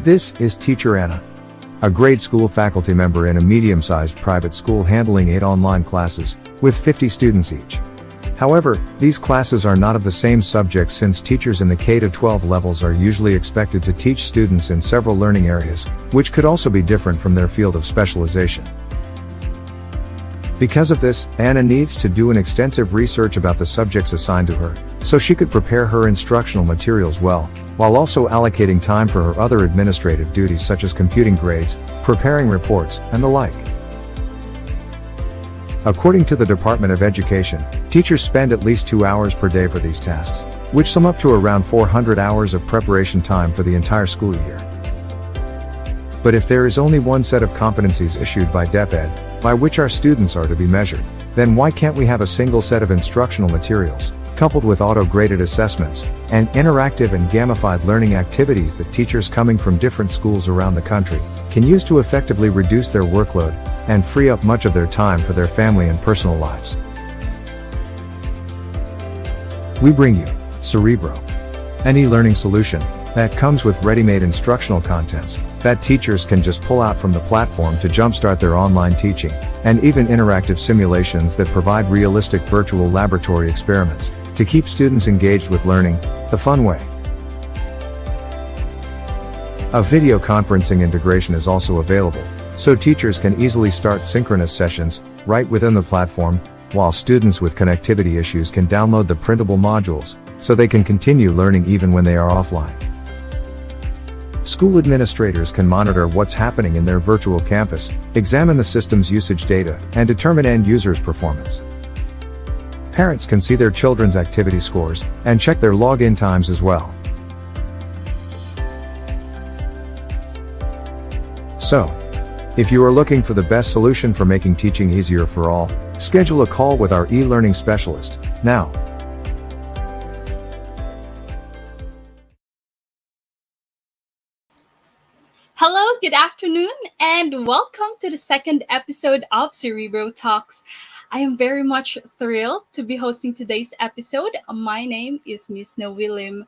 This is Teacher Anna. a grade school faculty member in a medium-sized private school handling 8 online classes, with 50 students each. However, these classes are not of the same subject since teachers in the K-12 levels are usually expected to teach students in several learning areas, which could also be different from their field of specialization. Because of this, Anna needs to do an extensive research about the subjects assigned to her, so she could prepare her instructional materials well, while also allocating time for her other administrative duties such as computing grades, preparing reports, and the like. According to the Department of Education, teachers spend at least 2 hours per day for these tasks, which sum up to around 400 hours of preparation time for the entire school year. But if there is only one set of competencies issued by DepEd, by which our students are to be measured, then why can't we have a single set of instructional materials, coupled with auto-graded assessments, and interactive and gamified learning activities that teachers coming from different schools around the country can use to effectively reduce their workload and free up much of their time for their family and personal lives? We bring you Cerebro, an e-learning solution that comes with ready-made instructional contents that teachers can just pull out from the platform to jumpstart their online teaching, and even interactive simulations that provide realistic virtual laboratory experiments to keep students engaged with learning the fun way. A video conferencing integration is also available, so teachers can easily start synchronous sessions right within the platform, while students with connectivity issues can download the printable modules so they can continue learning even when they are offline. School administrators can monitor what's happening in their virtual campus, examine the system's usage data, and determine end users' performance. Parents can see their children's activity scores and check their login times as well. So, if you are looking for the best solution for making teaching easier for all, schedule a call with our e-learning specialist now. Hello, good afternoon, and welcome to the second episode of Cerebro Talks. I am very much thrilled to be hosting today's episode. My name is Miss No William,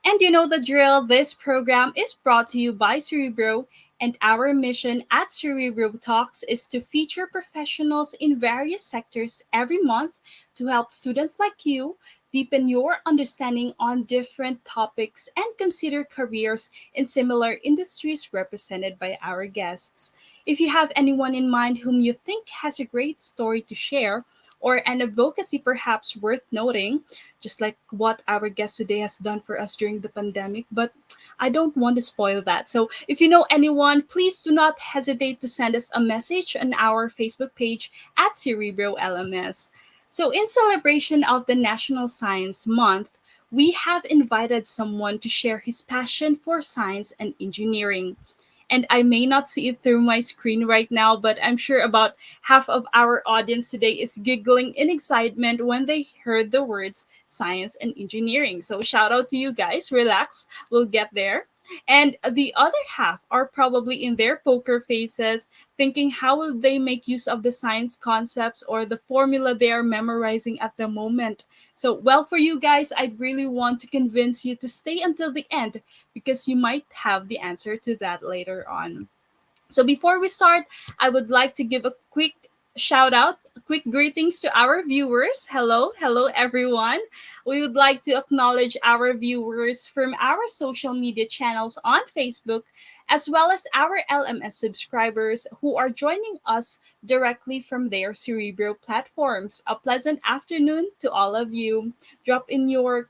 and you know the drill. This program is brought to you by Cerebro, and our mission at Cerebro Talks is to feature professionals in various sectors every month to help students like you deepen your understanding on different topics and consider careers in similar industries represented by our guests. If you have anyone in mind whom you think has a great story to share, or an advocacy perhaps worth noting, just like what our guest today has done for us during the pandemic, but I don't want to spoil that. So if you know anyone, please do not hesitate to send us a message on our Facebook page at Cerebro LMS. So in celebration of the National Science Month, we have invited someone to share his passion for science and engineering. And I may not see it through my screen right now, but I'm sure about half of our audience today is giggling in excitement when they heard the words science and engineering. So shout out to you guys. Relax. We'll get there. And the other half are probably in their poker faces, thinking how will they make use of the science concepts or the formula they are memorizing at the moment. So, well, for you guys, I'd really want to convince you to stay until the end because you might have the answer to that later on. So before we start, I would like to give a quick shout out, quick greetings to our viewers. Hello everyone. We would like to acknowledge our viewers from our social media channels on Facebook, as well as our LMS subscribers who are joining us directly from their Cerebro platforms. A pleasant afternoon to all of you. Drop in your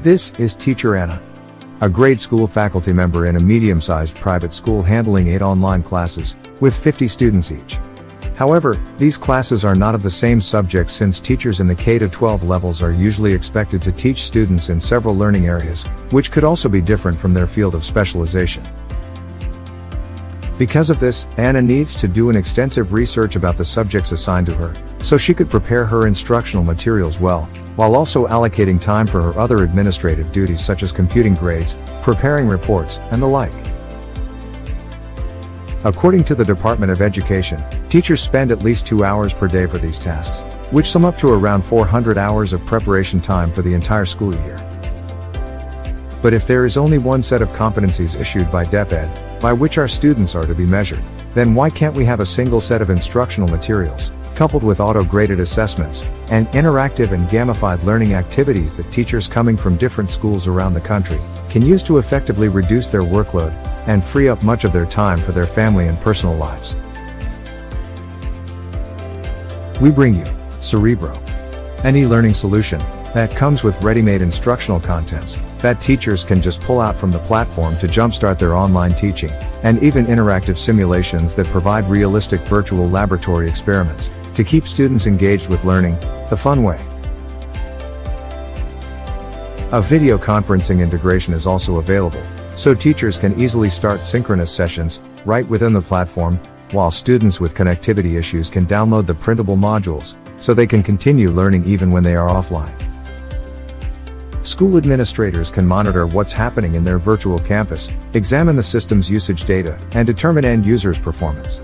This is Teacher Anna, a grade school faculty member in a medium-sized private school handling 8 online classes, with 50 students each. However, these classes are not of the same subject since teachers in the K-12 levels are usually expected to teach students in several learning areas, which could also be different from their field of specialization. Because of this, Anna needs to do an extensive research about the subjects assigned to her, so she could prepare her instructional materials well, while also allocating time for her other administrative duties such as computing grades, preparing reports, and the like. According to the Department of Education, teachers spend at least 2 hours per day for these tasks, which sum up to around 400 hours of preparation time for the entire school year. But if there is only one set of competencies issued by DepEd, by which our students are to be measured, then why can't we have a single set of instructional materials, coupled with auto-graded assessments, and interactive and gamified learning activities that teachers coming from different schools around the country can use to effectively reduce their workload and free up much of their time for their family and personal lives? We bring you Cerebro, an e-learning solution that comes with ready-made instructional contents that teachers can just pull out from the platform to jumpstart their online teaching, and even interactive simulations that provide realistic virtual laboratory experiments to keep students engaged with learning the fun way. A video conferencing integration is also available, so teachers can easily start synchronous sessions right within the platform, while students with connectivity issues can download the printable modules so they can continue learning even when they are offline. School administrators can monitor what's happening in their virtual campus, examine the system's usage data, and determine end users' performance.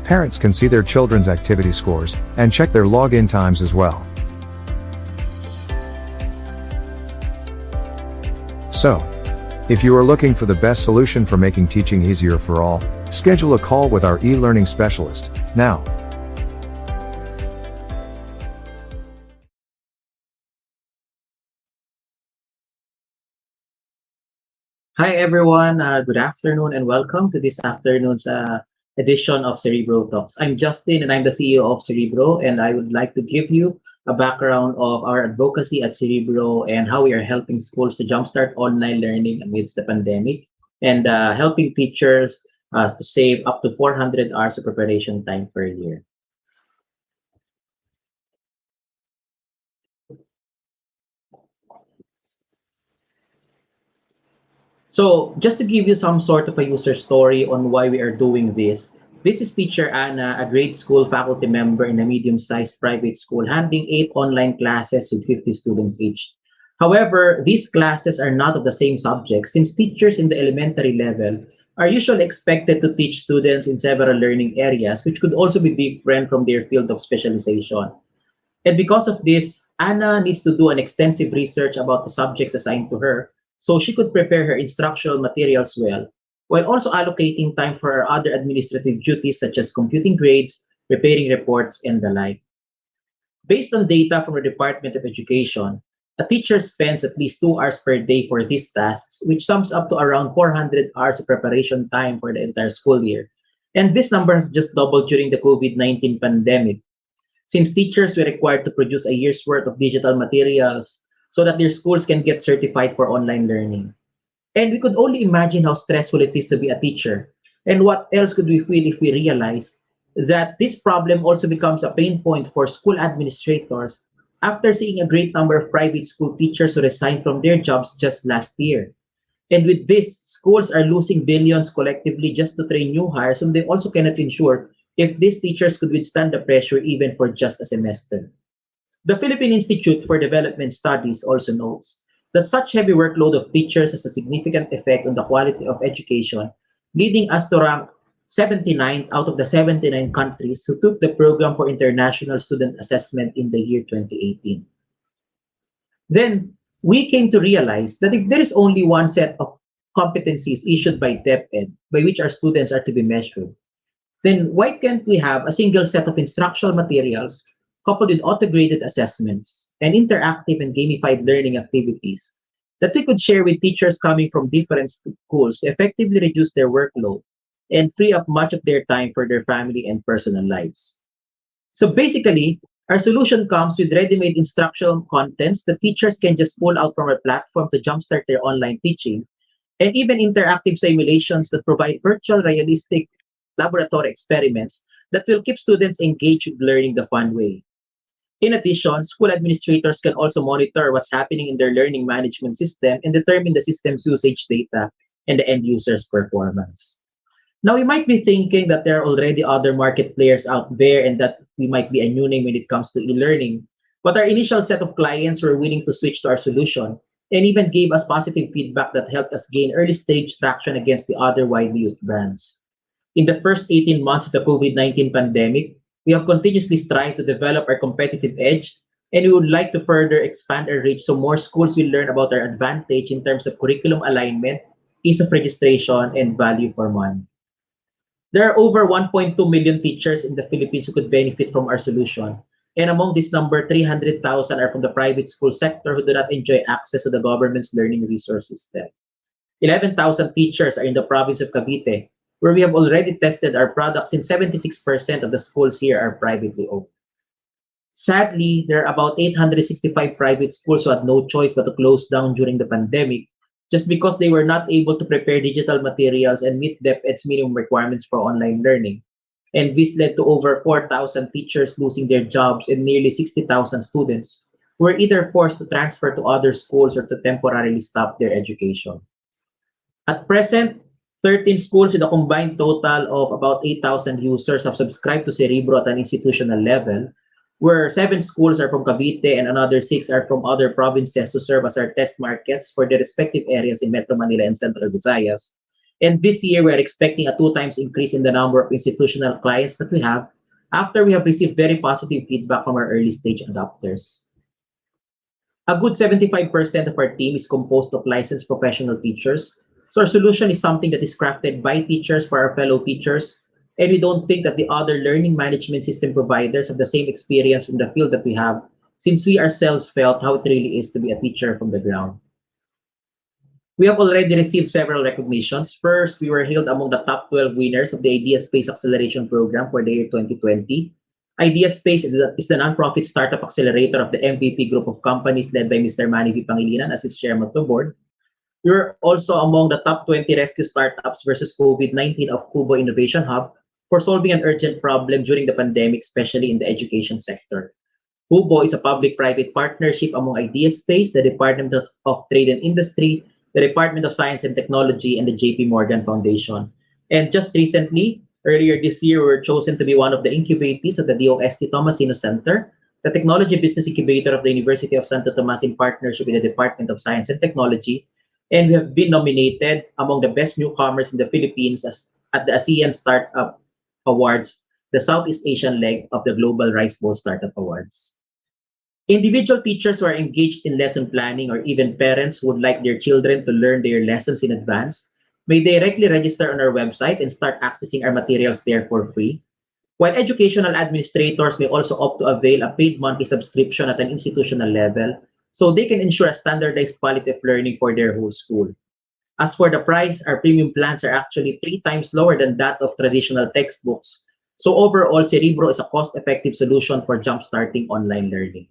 Parents can see their children's activity scores and check their login times as well. So, if you are looking for the best solution for making teaching easier for all, schedule a call with our e-learning specialist now. Hi everyone, good afternoon and welcome to this afternoon's edition of Cerebro Talks. I'm Justin and I'm the CEO of Cerebro, and I would like to give you a background of our advocacy at Cerebro and how we are helping schools to jumpstart online learning amidst the pandemic, and helping teachers to save up to 400 hours of preparation time per year. So just to give you some sort of a user story on why we are doing this is teacher Anna, a grade school faculty member in a medium-sized private school, handling 8 online classes with 50 students each. However, these classes are not of the same subject, since teachers in the elementary level are usually expected to teach students in several learning areas, which could also be different from their field of specialization. And because of this, Anna needs to do an extensive research about the subjects assigned to her so she could prepare her instructional materials well, while also allocating time for her other administrative duties such as computing grades, preparing reports, and the like. Based on data from the Department of Education, a teacher spends at least 2 hours per day for these tasks, which sums up to around 400 hours of preparation time for the entire school year. And this number has just doubled during the COVID-19 pandemic, since teachers were required to produce a year's worth of digital materials so that their schools can get certified for online learning. And we could only imagine how stressful it is to be a teacher. And what else could we feel if we realize that this problem also becomes a pain point for school administrators after seeing a great number of private school teachers who resigned from their jobs just last year. And with this, schools are losing billions collectively just to train new hires, and they also cannot ensure if these teachers could withstand the pressure even for just a semester. The Philippine Institute for Development Studies also notes that such heavy workload of teachers has a significant effect on the quality of education, leading us to rank 79 out of the 79 countries who took the program for international student assessment in the year 2018. Then we came to realize that if there is only one set of competencies issued by DepEd by which our students are to be measured, then why can't we have a single set of instructional materials coupled with auto-graded assessments and interactive and gamified learning activities that we could share with teachers coming from different schools to effectively reduce their workload and free up much of their time for their family and personal lives? So basically, Our solution comes with ready-made instructional contents that teachers can just pull out from our platform to jumpstart their online teaching, and even interactive simulations that provide virtual realistic laboratory experiments that will keep students engaged with learning the fun way. In addition, school administrators can also monitor what's happening in their learning management system and determine the system's usage data and the end user's performance. Now, we might be thinking that there are already other market players out there and that we might be a new name when it comes to e-learning. But our initial set of clients were willing to switch to our solution and even gave us positive feedback that helped us gain early stage traction against the other widely used brands. In the first 18 months of the COVID-19 pandemic, we have continuously strived to develop our competitive edge, and we would like to further expand our reach so more schools will learn about our advantage in terms of curriculum alignment, ease of registration, and value for money. There are over 1.2 million teachers in the Philippines who could benefit from our solution. And among this number, 300,000 are from the private school sector who do not enjoy access to the government's learning resource system. 11,000 teachers are in the province of Cavite, where we have already tested our products and 76% of the schools here are privately owned. Sadly, there are about 865 private schools who had no choice but to close down during the pandemic just because they were not able to prepare digital materials and meet DepEd's minimum requirements for online learning. And this led to over 4,000 teachers losing their jobs and nearly 60,000 students who were either forced to transfer to other schools or to temporarily stop their education. At present, 13 schools with a combined total of about 8,000 users have subscribed to Cerebro at an institutional level, where 7 schools are from Cavite and another 6 are from other provinces to serve as our test markets for their respective areas in Metro Manila and Central Visayas. And this year, we are expecting a 2 times increase in the number of institutional clients that we have after we have received very positive feedback from our early stage adopters. A good 75% of our team is composed of licensed professional teachers. So our solution is something that is crafted by teachers for our fellow teachers. And we don't think that the other learning management system providers have the same experience from the field that we have, since we ourselves felt how it really is to be a teacher from the ground. We have already received several recognitions. First, we were hailed among the top 12 winners of the Idea Space Acceleration Program for the year 2020. Idea Space is the nonprofit startup accelerator of the MVP group of companies led by Mr. Manny V. Pangilinan as its chairman of the board. We were also among the top 20 rescue startups versus COVID-19 of Kubo Innovation Hub for solving an urgent problem during the pandemic, especially in the education sector. Kubo is a public-private partnership among Ideaspace, the Department of Trade and Industry, the Department of Science and Technology, and the JP Morgan Foundation. And just recently, earlier this year, we were chosen to be one of the incubatees of the DOST Tomasino Center, the technology business incubator of the University of Santo Tomas in partnership with the Department of Science and Technology. And we have been nominated among the best newcomers in the Philippines at the ASEAN Startup Awards, the Southeast Asian leg of the Global Rice Bowl Startup Awards. Individual teachers who are engaged in lesson planning or even parents who would like their children to learn their lessons in advance may directly register on our website and start accessing our materials there for free. While educational administrators may also opt to avail a paid monthly subscription at an institutional level so they can ensure a standardized quality of learning for their whole school. As for the price, our premium plans are actually 3 times lower than that of traditional textbooks. So overall, Cerebro is a cost-effective solution for jumpstarting online learning.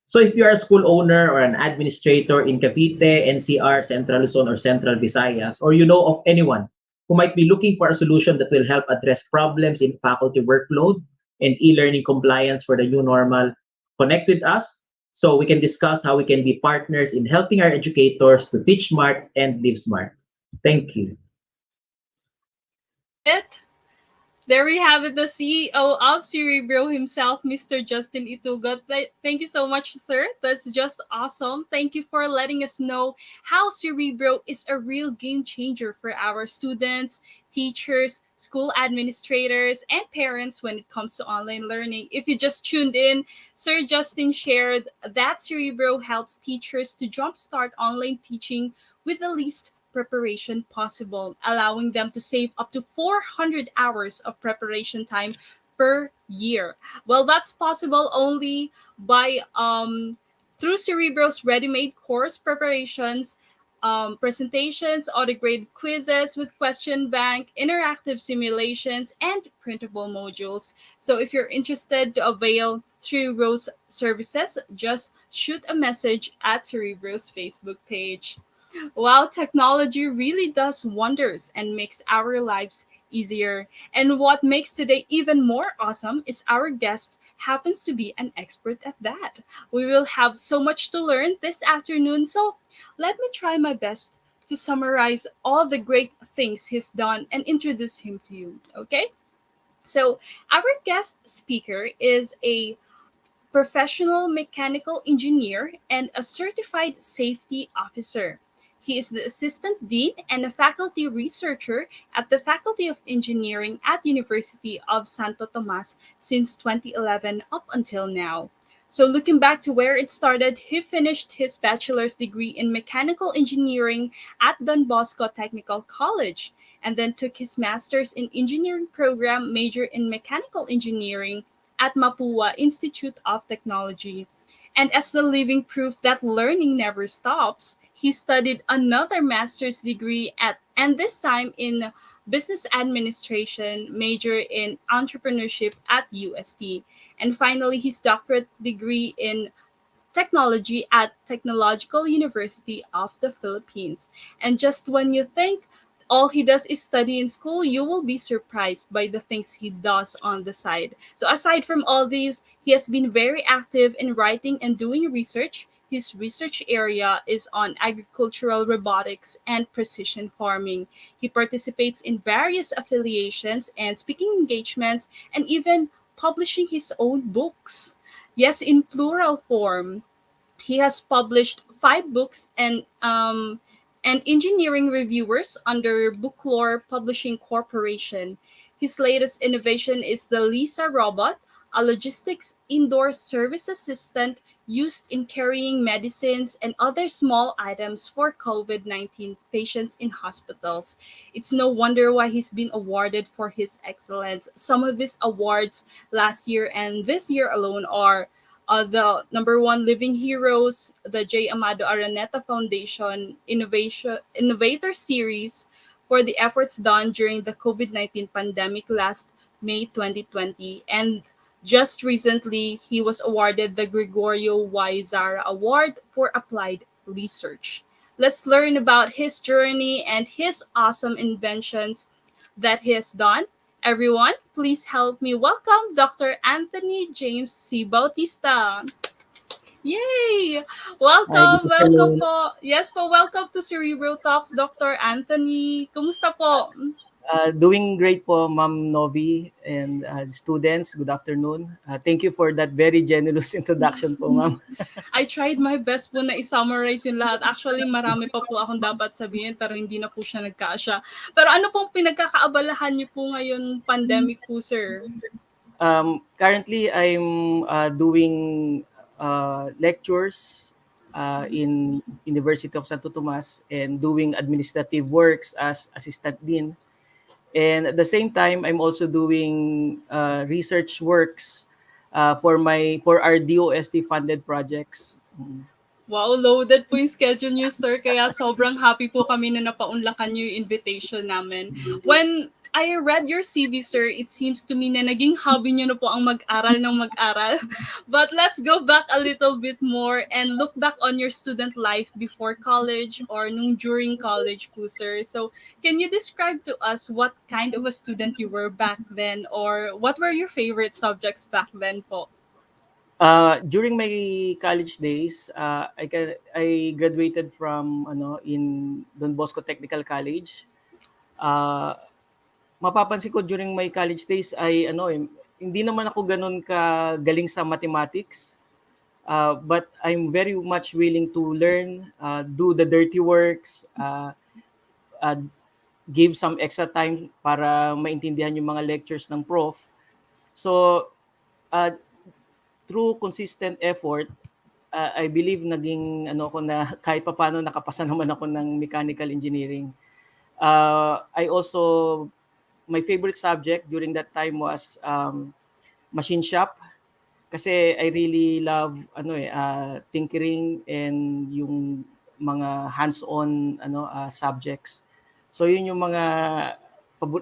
So if you are a school owner or an administrator in Cavite, NCR, Central Luzon, or Central Visayas, or you know of anyone who might be looking for a solution that will help address problems in faculty workload and e-learning compliance for the new normal, connect with us so we can discuss how we can be partners in helping our educators to teach smart and live smart. Thank you. It. There we have it, the CEO of Cerebro himself, Mr. Justin Itugot. Thank you so much, sir. That's just awesome. Thank you for letting us know how Cerebro is a real game changer for our students, teachers, school administrators, and parents when it comes to online learning. If you just tuned in, Sir Justin shared that Cerebro helps teachers to jumpstart online teaching with the least preparation possible, allowing them to save up to 400 hours of preparation time per year. Well, that's possible only by through Cerebro's ready-made course preparations, presentations, auto-grade quizzes with question bank, interactive simulations, and printable modules. So if you're interested to avail Cerebro's services, just shoot a message at Cerebro's Facebook page. Wow, technology really does wonders and makes our lives easier. And what makes today even more awesome is our guest happens to be an expert at that. We will have so much to learn this afternoon, so let me try my best to summarize all the great things he's done and introduce him to you. Okay? So, our guest speaker is a professional mechanical engineer, and a certified safety officer. He is the assistant dean and a faculty researcher at the Faculty of Engineering at University of Santo Tomas since 2011 up until now. So looking back to where it started, he finished his bachelor's degree in mechanical engineering at Don Bosco Technical College and then took his master's in engineering program major in mechanical engineering at Mapua Institute of Technology. And as the living proof that learning never stops, he studied another master's degree at and this time in business administration, major in entrepreneurship at UST. And finally his doctorate degree in technology at Technological University of the Philippines. And just when you think all he does is study in school, you will be surprised by the things he does on the side. So, aside from all these, he has been very active in writing and doing research. His research area is on agricultural robotics and precision farming. He participates in various affiliations and speaking engagements and even publishing his own books. Yes, in plural form. He has published 5 books and engineering reviewers under Booklore Publishing Corporation. His latest innovation is the Lisa robot, a logistics indoor service assistant used in carrying medicines and other small items for COVID 19 patients in hospitals. It's no wonder why he's been awarded for his excellence. Some of his awards last year and this year alone are the number one Living Heroes, the J. Amado Araneta Foundation Innovator Series for the efforts done during the COVID-19 pandemic last May 2020. And just recently, he was awarded the Gregorio Y. Zara Award for Applied Research. Let's learn about his journey and his awesome inventions that he has done. Everyone, please help me welcome Dr. Anthony James C. Bautista. Yay! Hi, good Welcome afternoon. po. Yes po, welcome to Cerebro Talks, Dr. Anthony. Kumusta po? Doing great po, Ma'am Novi and students. Good afternoon. Thank you for that very generous introduction po, Ma'am. I tried my best po na i-summarize yung lahat. Actually, marami pa po akong dapat sabihin pero hindi na po siya nagkasya. Pero ano pong pinagkakaabalahan niyo po ngayon pandemic po, sir? Currently, I'm doing lectures in University of Santo Tomas and doing administrative works as assistant dean. And at the same time, I'm also doing research works for our DOST funded projects. Wow, loaded po yung schedule niyo, sir. Kaya sobrang happy po kami na napaunlakan niyo yung invitation namin. When I read your CV, sir, it seems to me na naging hobby niyo na po ang mag-aral ng mag-aral. But let's go back a little bit more and look back on your student life before college or nung during college po, sir. So, can you describe to us what kind of a student you were back then or what were your favorite subjects back then po? During my college days, I graduated from in Don Bosco Technical College. Uh, Mapapansin ko during my college days ay hindi naman ako ganun ka galing sa mathematics. But I'm very much willing to learn, do the dirty works, uh, give some extra time para maintindihan yung mga lectures ng prof. So, uh, through consistent effort, I believe naging ako na kahit papaano nakapasa naman ako ng mechanical engineering. I also my favorite subject during that time was machine shop kasi I really love tinkering and yung mga hands-on subjects. So yun yung mga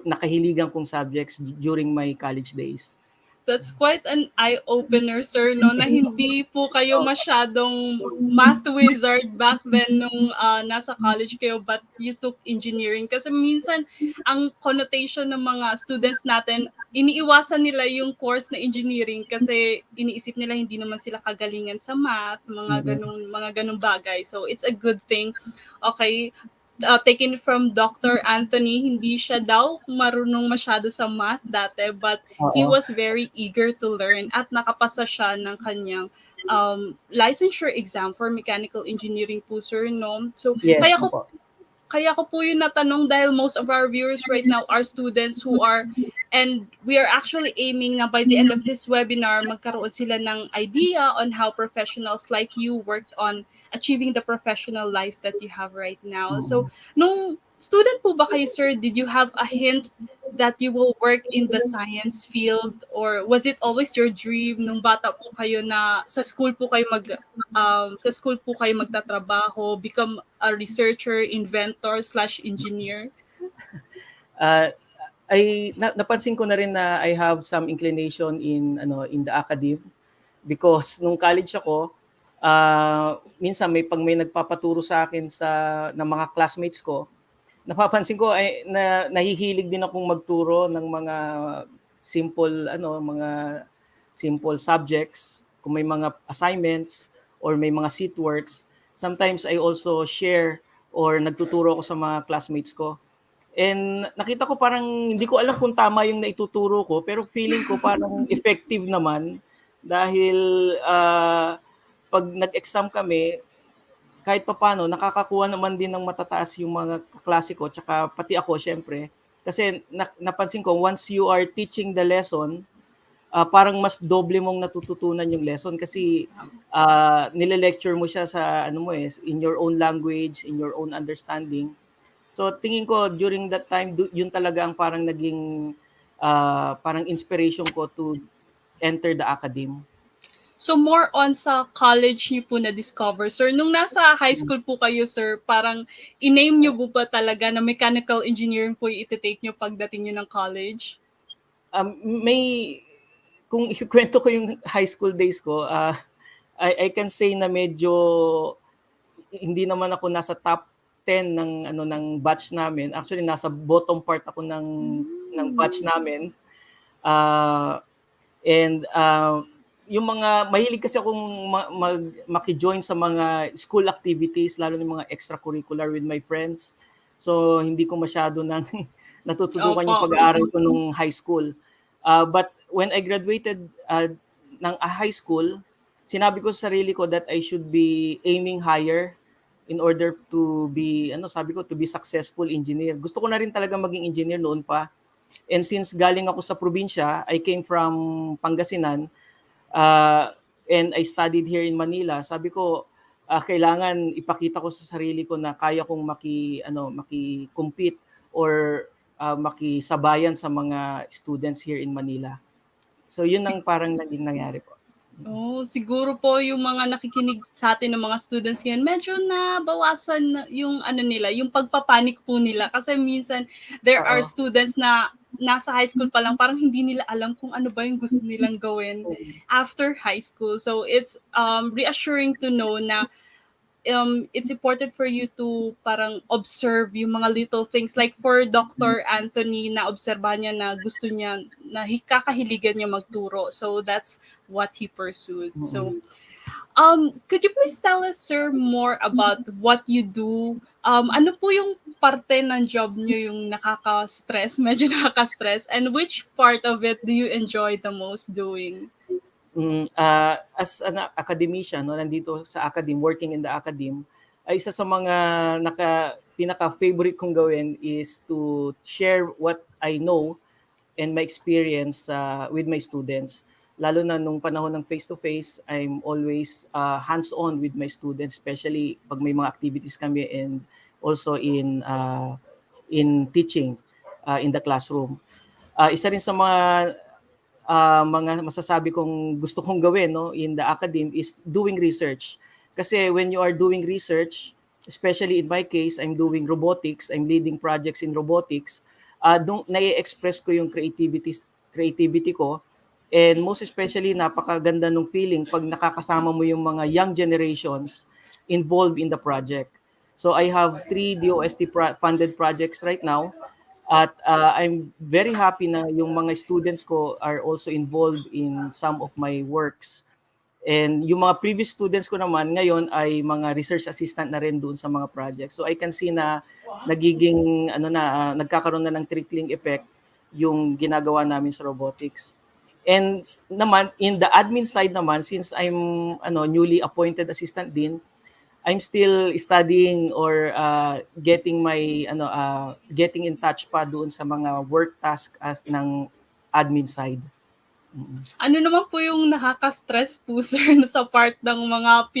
nakahiligan kong subjects during my college days. That's quite an eye-opener, sir, no, na hindi po kayo masyadong math wizard back then nung nasa college kayo, but you took engineering. Kasi minsan, ang connotation ng mga students natin, iniiwasan nila yung course na engineering kasi iniisip nila hindi naman sila kagalingan sa math, mga ganung bagay. So, it's a good thing. Okay, taken from Dr. Anthony, hindi siya daw marunong masyado sa math dati, but he Oo. was very eager to learn at nakapasa siya ng kanyang licensure exam for mechanical engineering po, sir, no? So, Yes, opo. kaya ko po yun natanong dahil most of our viewers right now are students who are, and we are actually aiming na by the end of this webinar, magkaroon sila ng idea on how professionals like you worked on achieving the professional life that you have right now. So, nung student po ba kayo, sir, did you have a hint that you will work in the science field, or was it always your dream nung bata po kayo na sa school po kayo magtatrabaho, become a researcher, inventor / engineer? Uh, napansin ko na rin na I have some inclination in the academe, because nung college ako, minsan may nagpapaturo sa akin ng mga classmates ko, napapansin ko ay nahihilig din akong magturo ng mga simple subjects. Kung may mga assignments or may mga seat works, sometimes I also share or nagtuturo ako sa mga classmates ko. And nakita ko parang hindi ko alam kung tama yung naituturo ko, pero feeling ko parang effective naman dahil pag nag-exam kami, kahit papaano nakakakuha naman din ng matataas yung mga kaklase ko, tsaka pati ako syempre. Kasi napansin ko, once you are teaching the lesson, parang mas doble mong natututunan yung lesson kasi nile-lecture mo siya sa in your own language, in your own understanding. So tingin ko during that time, yun talaga ang parang naging parang inspiration ko to enter the academe. So more on sa college niyo po na-discover, sir. Nung nasa high school po kayo, sir, parang in-name niyo po ba talaga na mechanical engineering po yung iti-take niyo pagdating niyo ng college? Kung ikwento ko yung high school days ko, I can say na medyo hindi naman ako nasa top 10 ng batch namin. Actually, nasa bottom part ako ng batch namin. Yung mga mahilig kasi akong maki-join sa mga school activities, lalo ng mga extracurricular with my friends. So hindi ko masyado natututukan yung pag-aaral ko nung high school. But when I graduated ng high school, sinabi ko sa sarili ko that I should be aiming higher in order to be to be successful engineer. Gusto ko na rin talaga maging engineer noon pa. And since galing ako sa probinsya, I came from Pangasinan, and I studied here in Manila. Sabi ko, kailangan ipakita ko sa sarili ko na kaya kong maki-compete or makisabayan sa mga students here in Manila. So yun ang parang naging nangyari po. Siguro po yung mga nakikinig sa atin ng mga students ngayon, medyo nabawasan yung yung pagpapanik po nila. Kasi minsan, there are students na nasa high school pa lang, parang hindi nila alam kung ano ba yung gusto nilang gawin after high school. So, it's reassuring to know na it's important for you to parang observe yung mga little things. Like for Dr. Anthony, na obserbahan niya na gusto niya, na kakahiligan niya magturo. So, that's what he pursued. So, could you please tell us, sir, more about what you do? Ano po yung parte ng job niyo yung nakaka-stress, medyo nakaka-stress, and which part of it do you enjoy the most doing? As an academician, nandito sa academe, working in the academe, ay isa sa mga pinaka-favorite kong gawin is to share what I know and my experience with my students. Lalo na nung panahon ng face-to-face, I'm always hands-on with my students, especially pag may mga activities kami, and also in teaching in the classroom. Isa rin sa mga masasabi kong gusto kong gawin in the academe is doing research. Kasi when you are doing research, especially in my case, I'm doing robotics, I'm leading projects in robotics, nai-express ko yung creativity ko. And most especially, napakaganda ng feeling pag nakakasama mo yung mga young generations involved in the project. So I have 3 DOST funded projects right now. At I'm very happy na yung mga students ko are also involved in some of my works. And yung mga previous students ko naman ngayon ay mga research assistant na rin doon sa mga projects. So I can see na nagiging nagkakaroon na ng trickling effect yung ginagawa namin sa robotics. And naman in the admin side naman, since I'm newly appointed assistant din, I'm still studying or getting in touch pa doon sa mga work task as ng admin side. Ano naman po yung nakaka-stress po, sir, sa part ng mga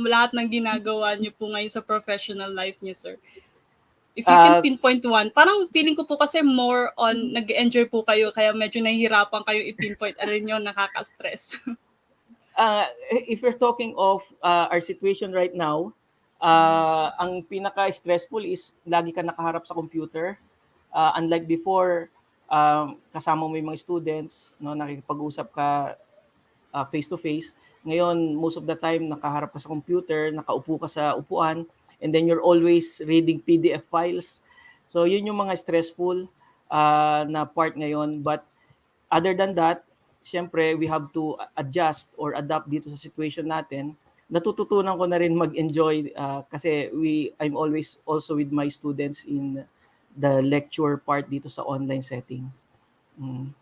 lahat ng ginagawa niyo po ngayon sa professional life niyo, sir? If you can pinpoint one, parang feeling ko po kasi more on nag-enjoy po kayo, kaya medyo nahihirapan kayo i-pinpoint alin yung nakaka-stress. If you're talking of our situation right now, ang pinaka-stressful is lagi ka nakaharap sa computer. Unlike before, kasama mo yung mga students, no, nakikipag-usap ka face to face. Ngayon, most of the time nakaharap ka sa computer, nakaupo ka sa upuan, and then you're always reading PDF files. So yun yung mga stressful na part ngayon. But other than that, siyempre we have to adjust or adapt dito sa situation natin. Natututunan ko na rin mag-enjoy kasi I'm always also with my students in the lecture part dito sa online setting.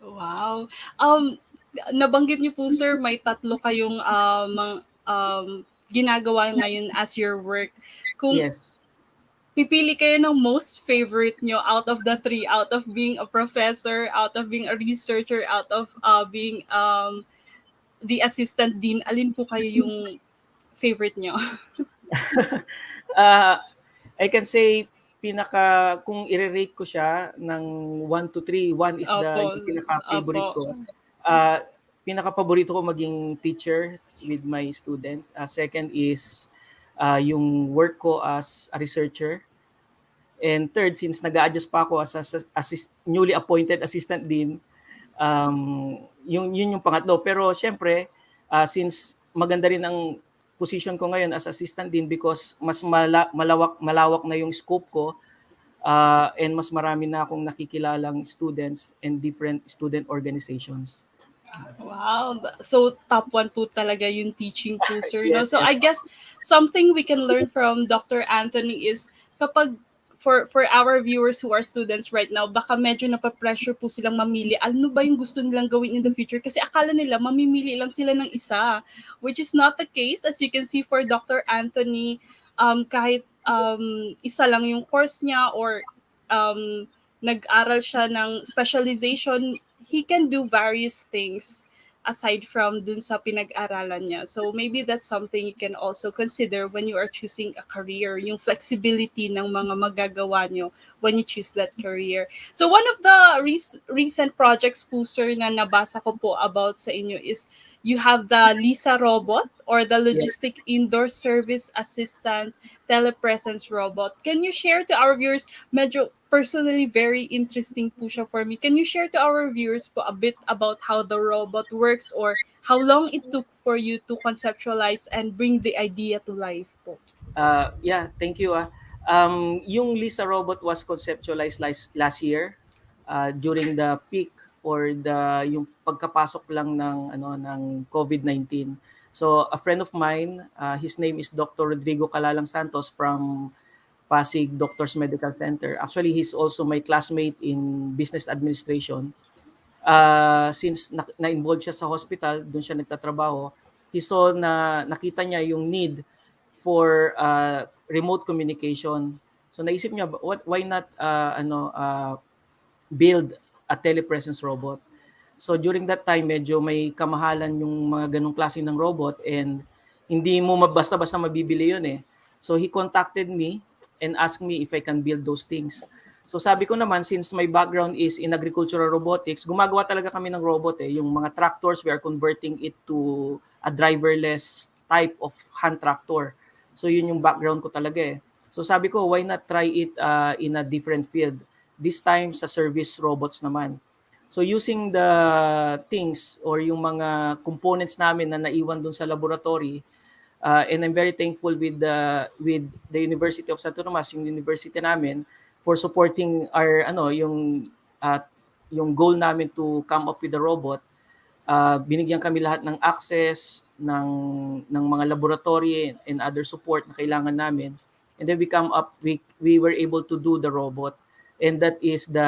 Wow. Nabanggit niyo po, sir, may 3 kayong ginagawa ngayon as your work. Kung Yes. pipili kayo ng most favorite nyo out of the 3, out of being a professor, out of being a researcher, out of being the assistant dean, alin po kayo yung favorite nyo? I can say kung i-rate ko siya ng 1 to 3, 1 is yung pinaka-favorite ko. Pinaka-paborito ko maging teacher with my student. Second is yung work ko as a researcher. And third, since nag-a-adjust pa ako as newly appointed assistant dean, yun yung pangatlo. Pero syempre, since maganda rin ang position ko ngayon as assistant dean because mas malawak na yung scope ko and mas marami na akong nakikilalang students and different student organizations. Wow. So, top 1 po talaga yung teaching po, sir. Yes, So, I guess something we can learn from Dr. Anthony is kapag for our viewers who are students right now, baka medyo napapressure po silang mamili. Ano ba yung gusto nilang gawin in the future? Kasi akala nila mamimili lang sila ng isa, which is not the case. As you can see for Dr. Anthony, kahit isa lang yung course niya or nag-aral siya ng specialization, he can do various things aside from dun sa pinag-aralan niya. So maybe that's something you can also consider when you are choosing a career, yung flexibility ng mga magagawa nyo when you choose that career. So one of the recent projects po, sir, na nabasa ko po about sa inyo is you have the Lisa robot or the Logistic Indoor Service Assistant telepresence robot. Can you share to our viewers, medyo personally very interesting po siya for me. Can you share to our viewers po a bit about how the robot works or how long it took for you to conceptualize and bring the idea to life po? Thank you. Yung Lisa robot was conceptualized last year during the peak or yung pagkapasok lang ng COVID-19. So a friend of mine, his name is Dr. Rodrigo Calalang Santos from Pasig Doctors Medical Center. Actually, he's also my classmate in business administration. Since na-involved siya sa hospital, doon siya nagtatrabaho, he saw na nakita niya yung need for remote communication. So naisip niya, why not build a telepresence robot? So during that time, medyo may kamahalan yung mga ganong klase ng robot and hindi mo basta-basta mabibili yun eh. So he contacted me and asked me if I can build those things. So sabi ko naman, since my background is in agricultural robotics, gumagawa talaga kami ng robot eh. Yung mga tractors, we are converting it to a driverless type of hand tractor. So yun yung background ko talaga eh. So sabi ko, why not try it in a different field? this time sa service robots naman. So using the things or yung mga components namin na naiwan dun sa laboratory, and I'm very thankful with the University of Santo Tomas, yung university namin, for supporting our uh, yung goal namin to come up with the robot. Binigyan kami lahat ng access ng mga laboratory and other support na kailangan namin. And then we were able to do the robot. And that is the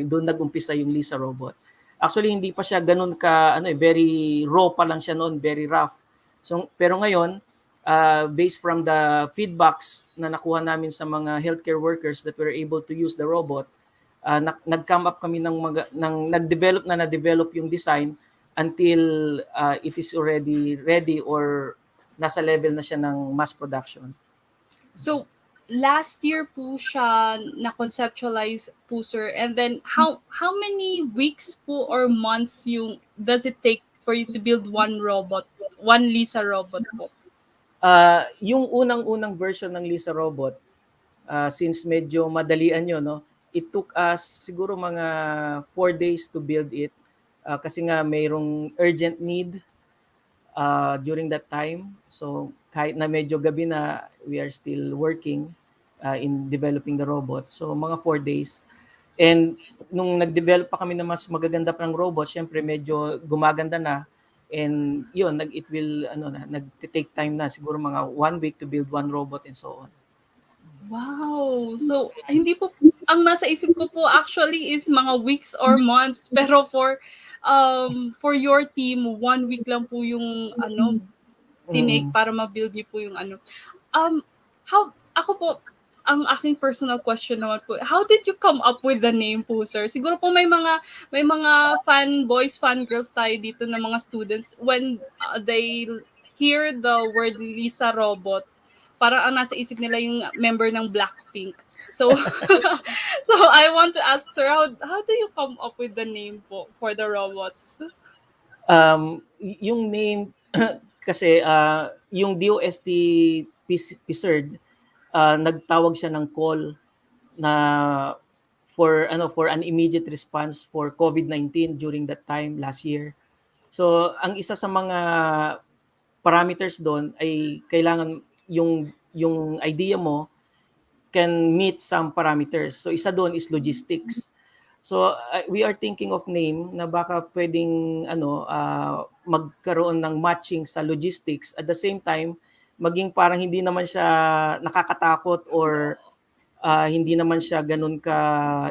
doon nag-umpisa yung Lisa robot. Actually hindi pa siya ganun ka very raw pa lang siya noon, very rough. So pero ngayon, based from the feedbacks na nakuha namin sa mga healthcare workers that were able to use the robot, nag-come up kami ng na-develop yung design until it is already ready or nasa level na siya ng mass production. So, last year po siya na-conceptualize po, sir. And then, how many weeks po or months does it take for you to build one robot, one Lisa robot po? Yung unang-unang version ng Lisa robot, since medyo madalian yun, no, it took us siguro mga 4 days to build it. Kasi nga mayroong urgent need during that time. So kahit na medyo gabi na, we are still working in developing the robot. So mga 4 days. And nung nag-develop pa kami na mas magaganda pa ng robot, syempre medyo gumaganda na. And yun, it will nag-take time na siguro mga 1 week to build one robot and so on. Wow! So, hindi po, ang nasa isip ko po actually is mga weeks or months. Pero for your team, 1 week lang po yung tinake para ma-build niyo po yung ako po, ang aking personal question naman po, how did you come up with the name po, sir? Siguro po may mga fanboys, fangirls tayo dito na mga students when they hear the word Lisa robot, parang ang nasa isip nila yung member ng Blackpink. So so I want to ask, sir, how do you come up with the name po for the robots? Yung name kasi yung DOST PSERD, nagtawag siya ng call na for an immediate response for COVID-19 during that time last year. So ang isa sa mga parameters doon ay kailangan yung idea mo can meet some parameters. So isa doon is logistics. So we are thinking of name na baka pwedeng magkaroon ng matching sa logistics, at the same time maging parang hindi naman siya nakakatakot or hindi naman siya ganun ka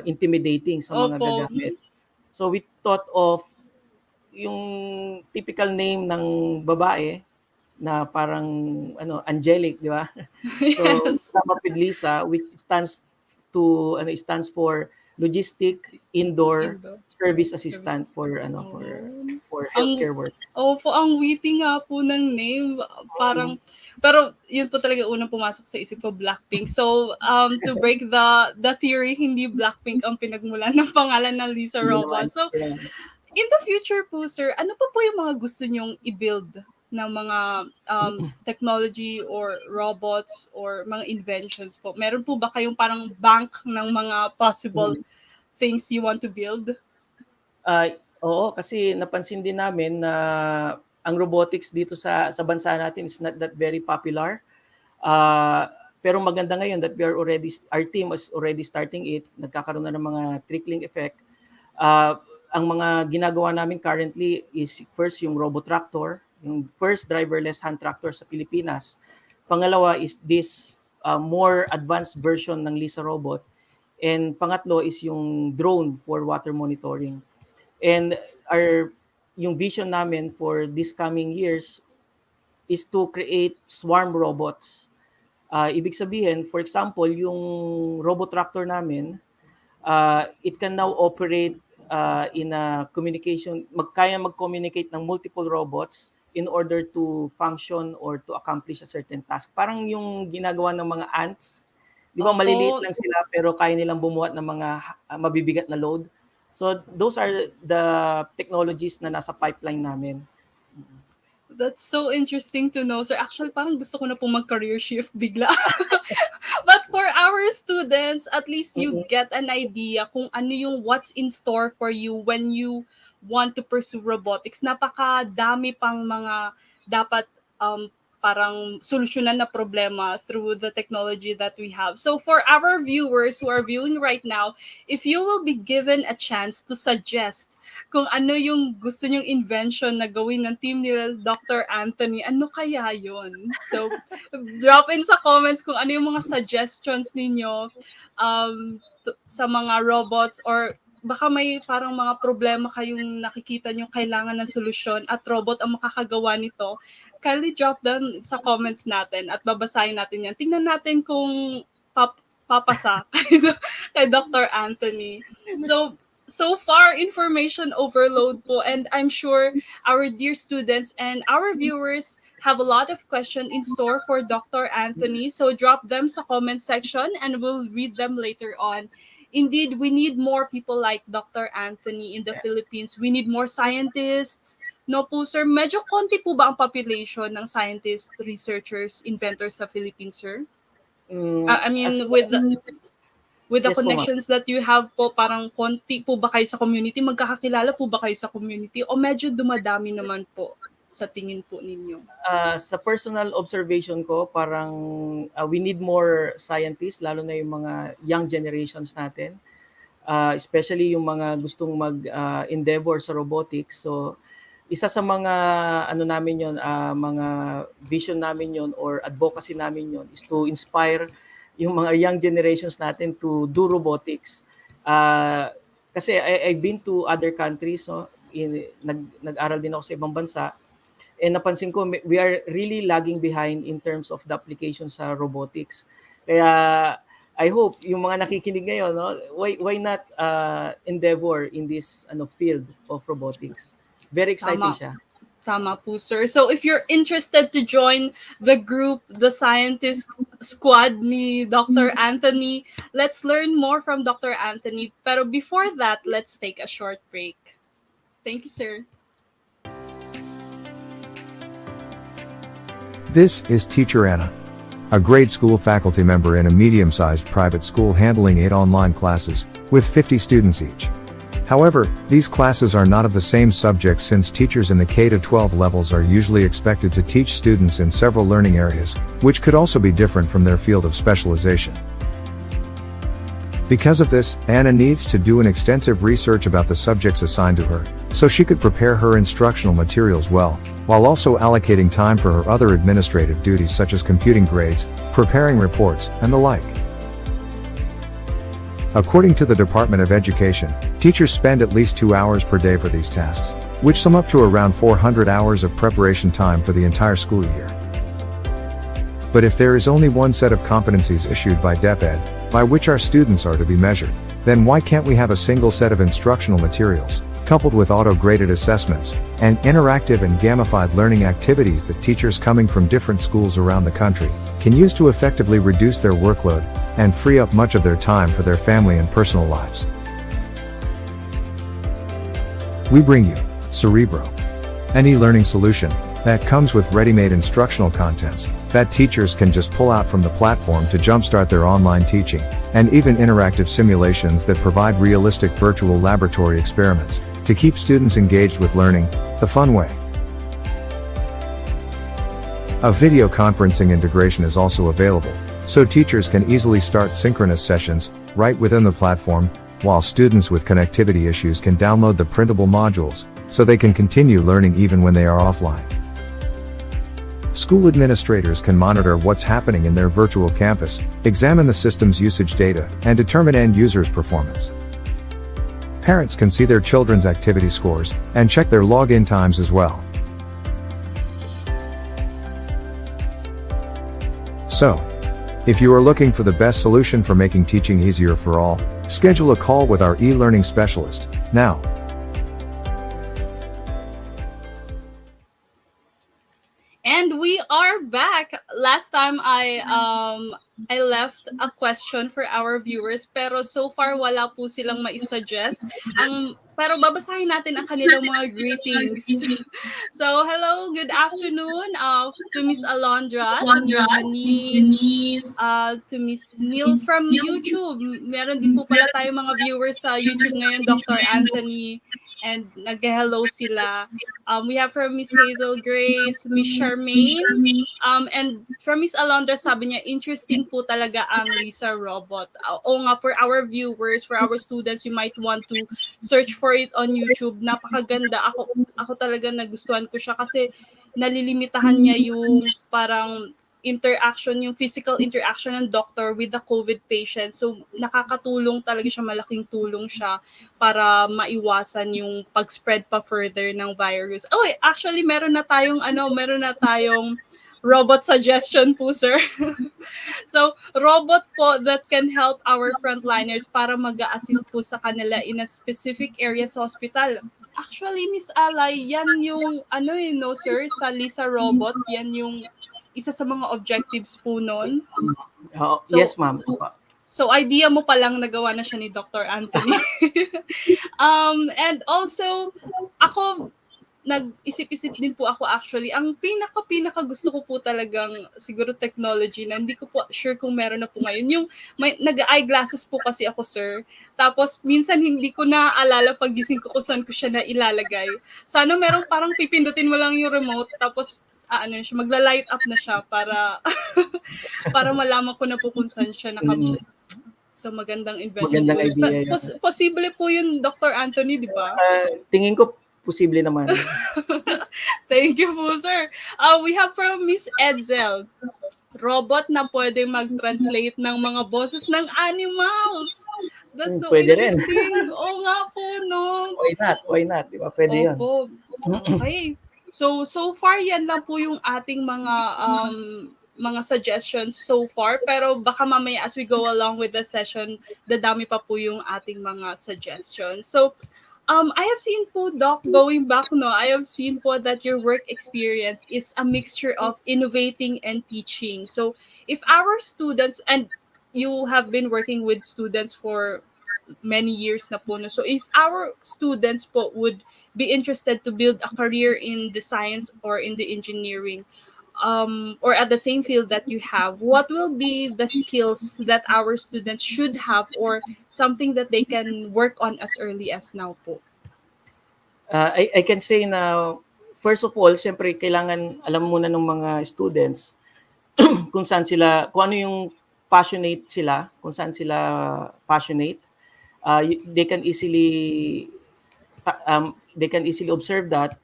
intimidating sa mga Opo. gagamit. So we thought of yung typical name ng babae na parang angelic, di ba? So Yes. come up with Lisa, which stands for logistic indoor service assistant for healthcare workers. Opo, ang witty nga po ng name. Parang, pero yun po talaga unang pumasok sa isip ko, Blackpink. So, to break the theory, hindi Blackpink ang pinagmulan ng pangalan ng Lisa robot. So, in the future po, sir, ano pa po yung mga gusto nyong i-build ng mga technology or robots or mga inventions po? Meron po ba kayong parang bank ng mga possible things you want to build? Oo, kasi napansin din namin na ang robotics dito sa bansa natin is not that very popular. Pero maganda ngayon that our team is already starting it. Nagkakaroon na ng mga trickling effect. Ang mga ginagawa namin currently is first yung robotractor, yung first driverless hand tractor sa Pilipinas. Pangalawa is this more advanced version ng Lisa robot. And pangatlo is yung drone for water monitoring. And yung vision namin for this coming years is to create swarm robots. Ibig sabihin, for example, yung robotractor namin, it can now operate in a communication, kaya mag-communicate ng multiple robots in order to function or to accomplish a certain task. Parang yung ginagawa ng mga ants, di ba, maliliit lang sila pero kaya nilang bumuhat ng mga mabibigat na load. So those are the technologies na nasa pipeline namin. That's so interesting to know, sir. Actually, parang gusto ko na po mag-career shift bigla. But for our students, at least you Mhm. get an idea kung ano yung what's in store for you when you want to pursue robotics. Napakadami pang mga dapat parang solusyonan na problema through the technology that we have. So for our viewers who are viewing right now, if you will be given a chance to suggest kung ano yung gusto nyong invention na gawin ng team nila Dr. Anthony, ano kaya yon? So drop in sa comments kung ano yung mga suggestions ninyo sa mga robots, or baka may parang mga problema kayong nakikita nyo kailangan ng solusyon at robot ang makakagawa nito. Kindly drop down sa comments natin at babasahin natin yan. Tingnan natin kung papasa kay Dr. Anthony. So far, information overload po, and I'm sure our dear students and our viewers have a lot of questions in store for Dr. Anthony. So drop them sa comment section and we'll read them later on. Indeed, we need more people like Dr. Anthony in the Philippines. We need more scientists. No po, sir. Medyo konti po ba ang population ng scientists, researchers, inventors sa Philippines, sir? I mean, with the Yes po, ma'am. connections that you have po, parang konti po ba kayo sa community? Magkakakilala po ba kayo sa community? O medyo dumadami naman po sa tingin po ninyo? Sa personal observation ko, parang we need more scientists, lalo na yung mga young generations natin, especially yung mga gustong mag-endeavor sa robotics. So, isa sa mga ano namin yon, mga vision namin yon or advocacy namin yon is to inspire yung mga young generations natin to do robotics. Kasi I've been to other countries, no? Nag-aral din ako sa ibang bansa. And napansin ko, we are really lagging behind in terms of the application sa robotics. Kaya I hope yung mga nakikinig ngayon, no, why not endeavor in this field of robotics? Very exciting siya. Tama po, sir. So if you're interested to join the group, the scientist squad ni Dr. Anthony, let's learn more from Dr. Anthony. Pero before that, let's take a short break. Thank you, sir. This is Teacher Anna, a grade school faculty member in a medium-sized private school handling 8 online classes, with 50 students each. However, these classes are not of the same subjects since teachers in the K-12 levels are usually expected to teach students in several learning areas, which could also be different from their field of specialization. Because of this, Anna needs to do an extensive research about the subjects assigned to her, so she could prepare her instructional materials well, while also allocating time for her other administrative duties such as computing grades, preparing reports, and the like. According to the Department of Education, teachers spend at least 2 hours per day for these tasks, which sum up to around 400 hours of preparation time for the entire school year. But if there is only one set of competencies issued by DepEd, by which our students are to be measured, then why can't we have a single set of instructional materials, coupled with auto-graded assessments, and interactive and gamified learning activities that teachers coming from different schools around the country can use to effectively reduce their workload and free up much of their time for their family and personal lives? We bring you Cerebro, an e-learning solution that comes with ready-made instructional contents that teachers can just pull out from the platform to jumpstart their online teaching, and even interactive simulations that provide realistic virtual laboratory experiments to keep students engaged with learning the fun way. A video conferencing integration is also available, so teachers can easily start synchronous sessions right within the platform, while students with connectivity issues can download the printable modules so they can continue learning even when they are offline. School administrators can monitor what's happening in their virtual campus, examine the system's usage data, and determine end users' performance. Parents can see their children's activity scores and check their login times as well. So, if you are looking for the best solution for making teaching easier for all, schedule a call with our e-learning specialist now. And we are back. last time I left a question for our viewers pero so far wala po silang maisuggest. Pero babasahin natin ang kanilang mga greetings. So, hello, good afternoon to Miss Alondra, to Miss Eunice, to Miss Neil from YouTube. Meron din po pala tayong mga viewers sa YouTube ngayon, Dr. Anthony, and nag-hello sila. We have from Miss Hazel Grace, Miss Charmaine, and from Miss Alondra, sabi niya, interesting po talaga ang Lisa robot. Oo nga, for our viewers, for our students, you might want to search for it on YouTube. Napakaganda. Ako talaga nagustuhan ko siya kasi nalilimitahan niya yung parang interaction, yung physical interaction ng doctor with the COVID patient. So, nakakatulong talaga siya, malaking tulong siya para maiwasan yung pag-spread pa further ng virus. Oh, actually, meron na tayong robot suggestion po, sir. So, robot po that can help our frontliners para mag-assist po sa kanila in a specific area sa hospital. Actually, Miss Alay, yan yung, sir, sa Lisa robot, yan yung isa sa mga objectives po nun. Yes, ma'am. So, idea mo palang nagawa na siya ni Dr. Anthony. And also, ako, nag-isip-isip din po ako actually. Ang pinaka gusto ko po talagang siguro technology na hindi ko po sure kung meron na po ngayon. Yung nag-eyeglasses po kasi ako, sir. Tapos minsan hindi ko naaalala pag gising ko kung saan ko siya na ilalagay. Sana merong parang pipindutin mo lang yung remote tapos magla-light up na siya para para malaman ko na po kung saan siya nakabit. So magandang invention. Magandang idea. Posible po yun, Dr. Anthony, di ba? Tingin ko posible naman. Thank you po, sir. We have from Miss Edsel, robot na pwede mag-translate ng mga boses ng animals. That's so pwede interesting. Oo nga po, no? Why not? Di ba? Pwede yan. Okay. So far, yan lang po yung ating mga suggestions so far. Pero baka mamaya as we go along with the session, dadami pa po yung ating mga suggestions. So, I have seen po, Doc, going back, I have seen po that your work experience is a mixture of innovating and teaching. So, if our students, and you have been working with students for many years na po, no? So if our students po would be interested to build a career in the science or in the engineering, or at the same field that you have, what will be the skills that our students should have or something that they can work on as early as now po? I can say na, first of all, siyempre, kailangan alam muna ng mga students kung ano yung passionate sila, kung saan sila passionate. They can easily observe that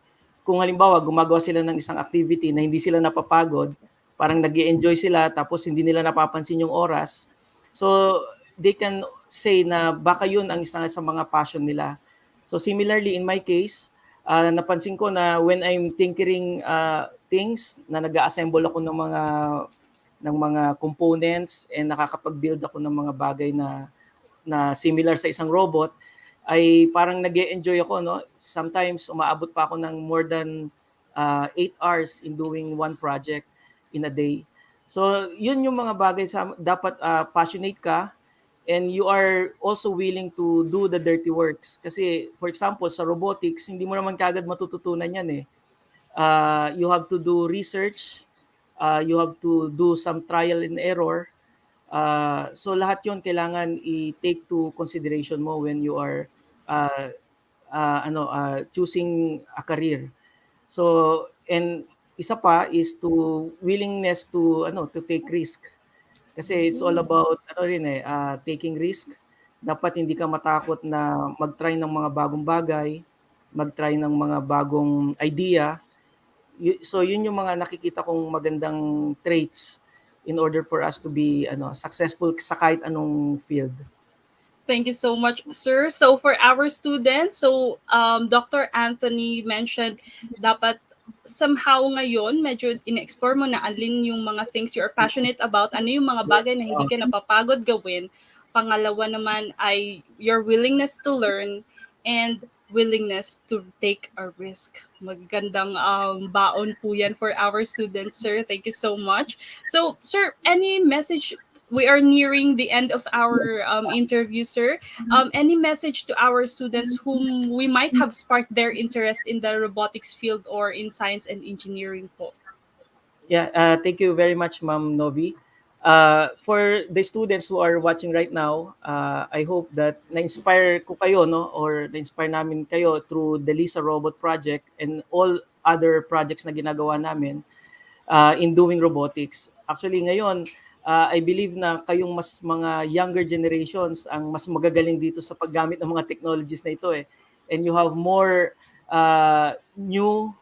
kung halimbawa gumagawa sila ng isang activity na hindi sila napapagod, parang nag-i-enjoy sila tapos hindi nila napapansin yung oras. So they can say na baka yun ang isa sa mga passion nila. So similarly in my case, napansin ko na when I'm tinkering things, na nag-assemble ako ng mga components and nakakapag-build ako ng mga bagay na similar sa isang robot, ay parang nag-e-enjoy ako, no? Sometimes umaabot pa ako ng more than 8 hours in doing one project in a day. So yun yung mga bagay dapat passionate ka and you are also willing to do the dirty works. Kasi for example sa robotics, hindi mo naman kagad matututunan yan eh. You have to do research, you have to do some trial and error. So lahat yon kailangan i-take to consideration mo when you are choosing a career. So and isa pa is to willingness to take risk. Kasi it's all about taking risk. Dapat hindi ka matakot na mag-try ng mga bagong bagay, mag-try ng mga bagong idea. So yun yung mga nakikita kong magandang traits in order for us to be successful sa kahit anong field. Thank you so much, sir. So for our students, Dr. Anthony mentioned dapat somehow ngayon medyo in-explore mo na alin yung mga things you're passionate about, ano yung mga bagay na hindi ka napapagod gawin. Pangalawa naman ay your willingness to learn. and willingness to take a risk. Magandang baon po yan for our students, sir. Thank you so much. So, sir, any message? We are nearing the end of our interview, sir. Any message to our students whom we might have sparked their interest in the robotics field or in science and engineering po? Yeah, thank you very much, Ma'am Novi. For the students who are watching right now, I hope that na-inspire ko kayo, no, or na-inspire namin kayo through the Lisa Robot Project and all other projects na ginagawa namin in doing robotics. Actually, ngayon, I believe na kayong mas mga younger generations ang mas magagaling dito sa paggamit ng mga technologies na ito eh. And you have more new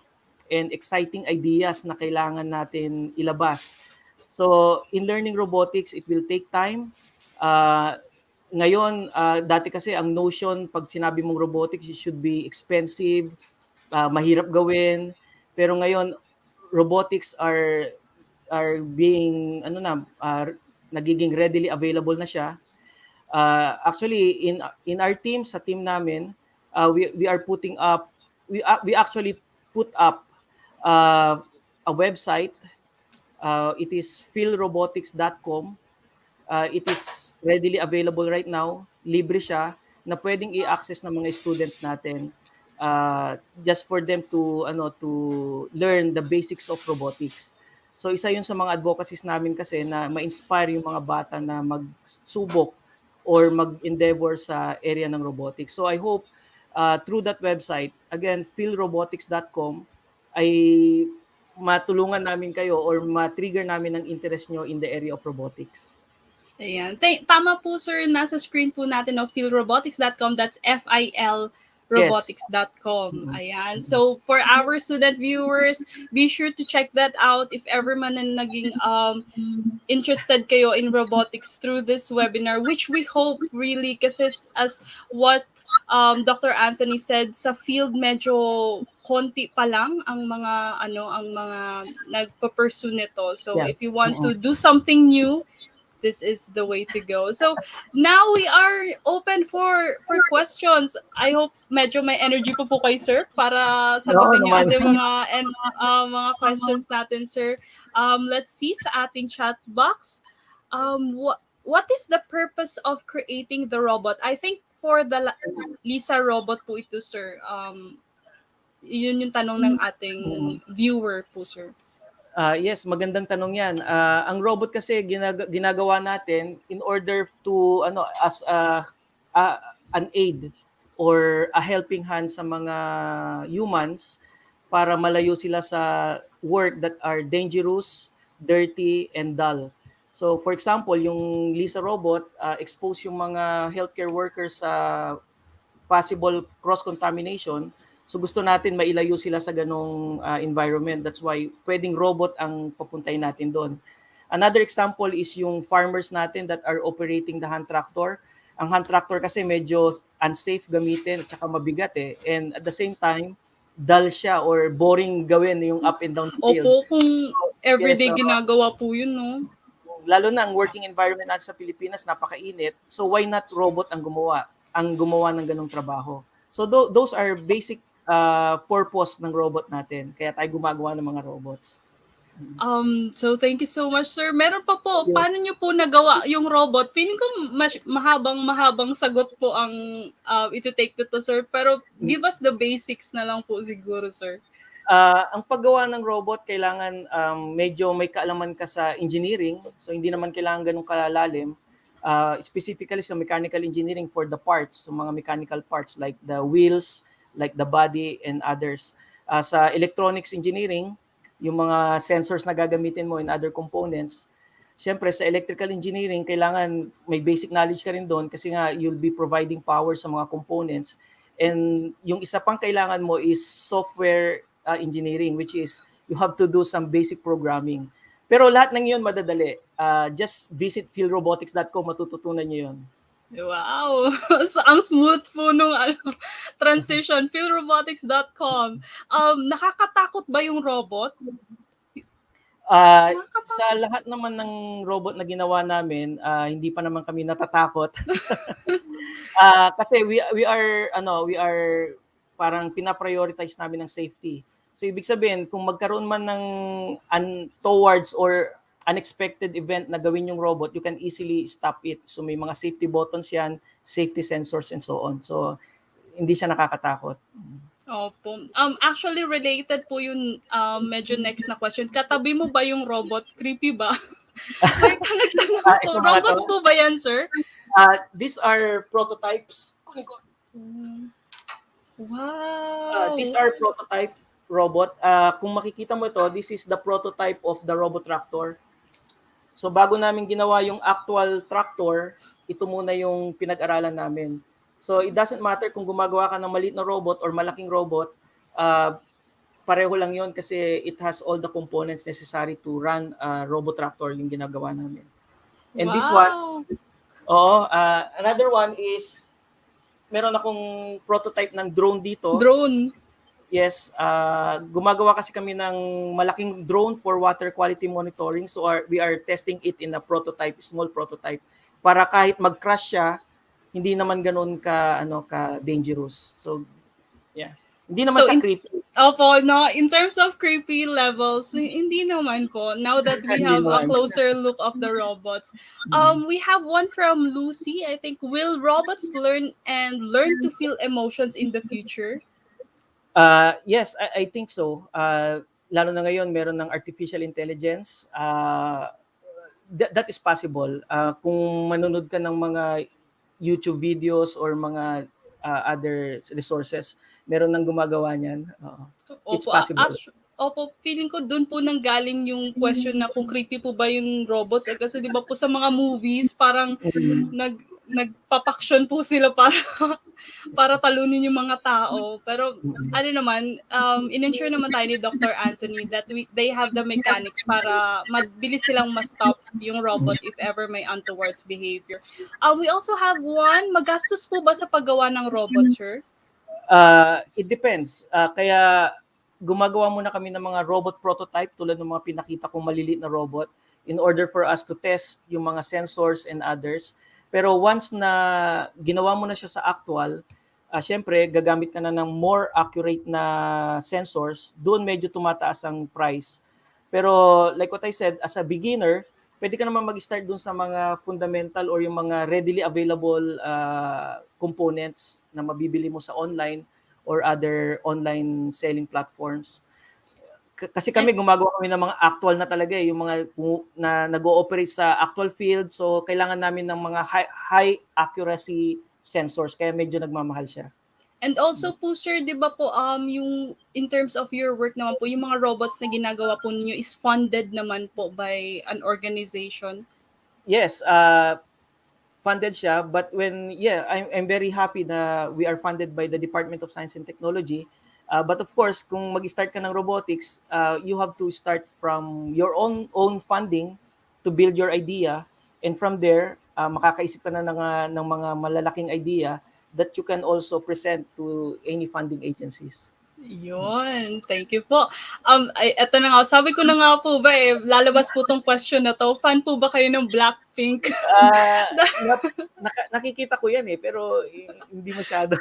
and exciting ideas na kailangan natin ilabas. So, in learning robotics, it will take time. Ngayon, dati kasi ang notion, pag sinabi mong robotics, it should be expensive, mahirap gawin. Pero ngayon, robotics are being, nagiging readily available na siya. Actually, in our team, sa team namin, we are putting up, we actually put up a website. It is philrobotics.com. It is readily available right now. Libre siya na pwedeng i-access ng mga students natin just for them to learn the basics of robotics. So isa 'yun sa mga advocacies namin kasi na ma-inspire yung mga bata na magsubok or mag-endeavor sa area ng robotics. So I hope through that website, again, philrobotics.com, ay matulungan namin kayo or ma-trigger namin ang interest nyo in the area of robotics. Ayan. Tama po, sir. Nasa screen po natin of philrobotics.com. That's FIL robotics.com. Ayan. So, for our student viewers, be sure to check that out if ever man na naging interested kayo in robotics through this webinar, which we hope really, kasi as what Dr. Anthony said, sa field medyo konti pa lang ang mga nagpo-pursue nito. So, if you want to do something new, this is the way to go. So now we are open for questions. I hope medyo may energy po kayo, sir, para sagutin yung ating mga questions natin, sir. Let's see sa ating chat box. What is the purpose of creating the robot? I think for the Lisa robot po ito, sir. Yun yung tanong ng ating viewer po, sir. Yes, magandang tanong 'yan. Ang robot kasi ginagawa natin in order to as an aid or a helping hand sa mga humans para malayo sila sa work that are dangerous, dirty and dull. So for example, yung Lisa robot expose yung mga healthcare workers sa possible cross-contamination. So gusto natin mailayo sila sa ganong environment. That's why pwedeng robot ang papuntahin natin doon. Another example is yung farmers natin that are operating the hand tractor. Ang hand tractor kasi medyo unsafe gamitin at saka mabigat eh. And at the same time, dull siya or boring gawin yung up and down field. Opo, kung everyday ginagawa po yun, no? Lalo na ang working environment natin sa Pilipinas, napakainit. So why not robot ang gumawa ng ganong trabaho? So those are basic purpose ng robot natin. Kaya tayo gumagawa ng mga robots. So thank you so much, sir. Meron pa po, paano nyo po nagawa yung robot? Feeling ko mahabang sagot po ang ito take to, sir. Pero give us the basics na lang po siguro, sir. Ang paggawa ng robot, kailangan medyo may kaalaman ka sa engineering. So hindi naman kailangan ganun kalalalim. Specifically sa mechanical engineering for the parts, so mga mechanical parts like the wheels, like the body and others. Sa electronics engineering, yung mga sensors na gagamitin mo and other components. Siyempre, sa electrical engineering, kailangan may basic knowledge ka rin doon kasi nga you'll be providing power sa mga components. And yung isa pang kailangan mo is software engineering, which is you have to do some basic programming. Pero lahat ng yun madadali. Just visit philrobotics.com, matututunan nyo yun. Wow! So, ang smooth po nung transition. philrobotics.com. Nakakatakot ba yung robot? Sa lahat naman ng robot na ginawa namin, hindi pa naman kami natatakot. Kasi we are parang pina-prioritize namin ng safety. So ibig sabihin, kung magkaroon man ng towards or unexpected event na gawin yung robot, you can easily stop it. So may mga safety buttons yan, safety sensors and so on. So hindi siya nakakatakot. Opo. Actually related po yung medyo next na question. Katabi mo ba yung robot? Creepy ba? May nagtanong po. Ito mga Robots to. po ba yan, sir? These are prototypes. Wow. These are prototype robot. Kung makikita mo ito, this is the prototype of the robot tractor. So bago namin ginawa yung actual tractor, ito muna yung pinag-aralan namin. So it doesn't matter kung gumagawa ka ng maliit na robot or malaking robot, pareho lang yon kasi it has all the components necessary to run a robot tractor yung ginagawa namin. And this one, another one is, meron akong prototype ng drone dito. Drone. Yes, gumagawa kasi kami ng malaking drone for water quality monitoring. So we are testing it in a prototype, small prototype, para kahit mag-crash siya, hindi naman ganoon ka dangerous. So yeah. Hindi naman siya creepy. Opo, no, in terms of creepy levels, hindi naman po. Now that we have a closer look of the robots. We have one from Lucy. I think, will robots learn to feel emotions in the future? Yes, I think so. Lalo na ngayon, meron ng artificial intelligence. That is possible. Kung manunod ka ng mga YouTube videos or mga other resources, meron nang gumagawa niyan. It's possible. Opo, feeling ko dun po nang galing yung question na kung creepy po ba yung robots. Kasi di ba po sa mga movies, parang nagpapaksyon po sila para talunin yung mga tao. Pero ano naman, in-ensure naman tayo ni Dr. Anthony that they have the mechanics para mabilis silang ma-stop yung robot if ever may untowards behavior. We also have one, magastos po ba sa paggawa ng robot, sir? It depends. Kaya gumagawa muna kami ng mga robot prototype tulad ng mga pinakita kong maliliit na robot in order for us to test yung mga sensors and others. Pero once na ginawa mo na siya sa actual, syempre gagamit ka na ng more accurate na sensors, doon medyo tumataas ang price. Pero like what I said, as a beginner, pwede ka naman mag-start doon sa mga fundamental or yung mga readily available components na mabibili mo sa online or other online selling platforms. Kasi kami gumagawa kami ng mga actual na talaga yung mga na nag-ooperate sa actual field, so kailangan namin ng mga high accuracy sensors, kaya medyo nagmamahal siya. And also po, sir, di ba po, yung in terms of your work naman po, yung mga robots na ginagawa po ninyo is funded naman po by an organization? Yes, funded siya, but I'm very happy na we are funded by the Department of Science and Technology. But of course, kung mag-start ka ng robotics, you have to start from your own funding to build your idea, and from there, makakaisip ka na ng mga malalaking idea that you can also present to any funding agencies. Yun, thank you po. Eto na nga, sabi ko na nga po ba lalabas po tong question na to. Fan po ba kayo ng Blackpink? Nakikita ko yan pero hindi masyado.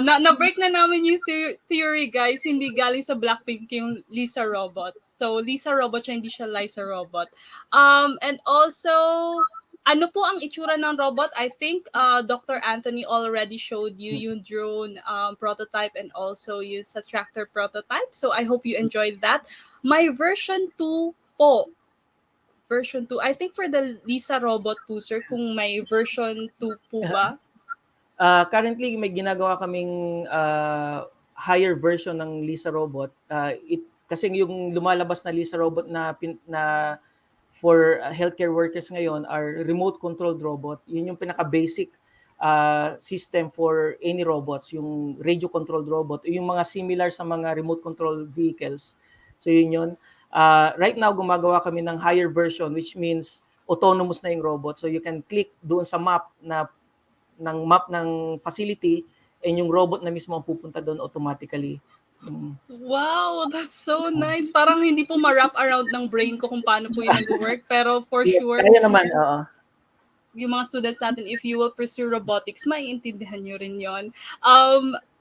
Na-break na namin yung theory, guys. Hindi galing sa Blackpink yung Lisa Robot. So, Lisa Robot siya, hindi siya Liza Robot. And also, ano po ang itsura ng robot? I think Dr. Anthony already showed you yung drone prototype and also yung sa tractor prototype. So I hope you enjoyed that. My version 2 po. Version 2. I think for the Lisa robot po, sir, kung may version 2 po ba? Currently, may ginagawa kaming higher version ng Lisa robot. Kasi yung lumalabas na Lisa robot na for healthcare workers ngayon are remote controlled robot. Yun yung pinaka-basic system for any robots, yung radio controlled robot, yung mga similar sa mga remote controlled vehicles. So yun. Right now, gumagawa kami ng higher version, which means autonomous na yung robot. So you can click doon sa map ng facility, and yung robot na mismo ang pupunta doon automatically. Wow, that's so nice. Parang hindi po ma-wrap around ng brain ko kung paano po yung nag-work, pero for yes, sure. Kaya naman, yung mga students natin, if you will pursue robotics, maiintindihan nyo rin yon.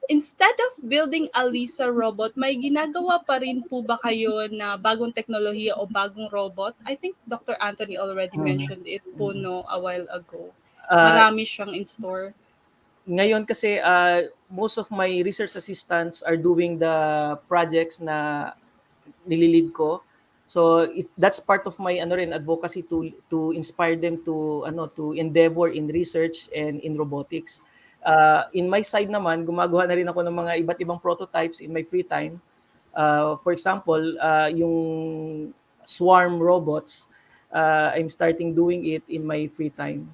Instead of building a Lisa robot, may ginagawa pa rin po ba kayo na bagong teknolohiya o bagong robot? I think Dr. Anthony already Mhm. mentioned it po no a while ago. Uh, Marami siyang in store. Ngayon kasi most of my research assistants are doing the projects na nililid ko. So that's part of my ano rin advocacy to inspire them to to endeavor in research and in robotics. In my side naman, gumagawa na rin ako ng mga iba't ibang prototypes in my free time. For example, yung swarm robots, I'm starting doing it in my free time.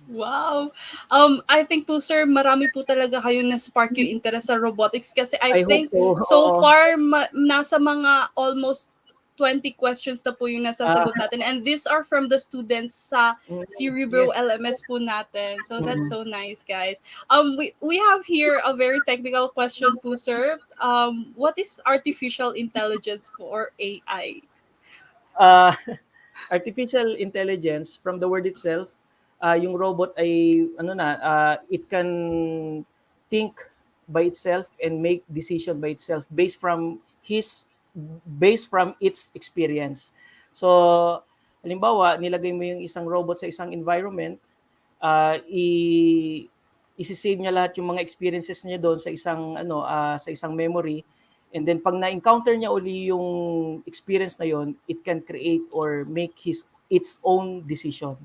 Wow. I think po sir, marami po talaga kayo na spark yung interest sa robotics kasi I I hope think so. so Oo. far nasa mga almost 20 questions na po yung Ah, nasasagot natin, and these are from the students sa Cerebro yes. LMS po natin. So that's Mm. so nice, guys. We have here a very technical question po sir. What is artificial intelligence po or AI? Uh, artificial intelligence from the word itself, yung robot ay it can think by itself and make decision by itself based from its experience. So halimbawa, nilagay mo yung isang robot sa isang environment, uh, i isi-save niya lahat yung mga experiences niya doon sa isang sa isang memory, and then pag na-encounter niya uli yung experience na yon, it can create or make its own decision.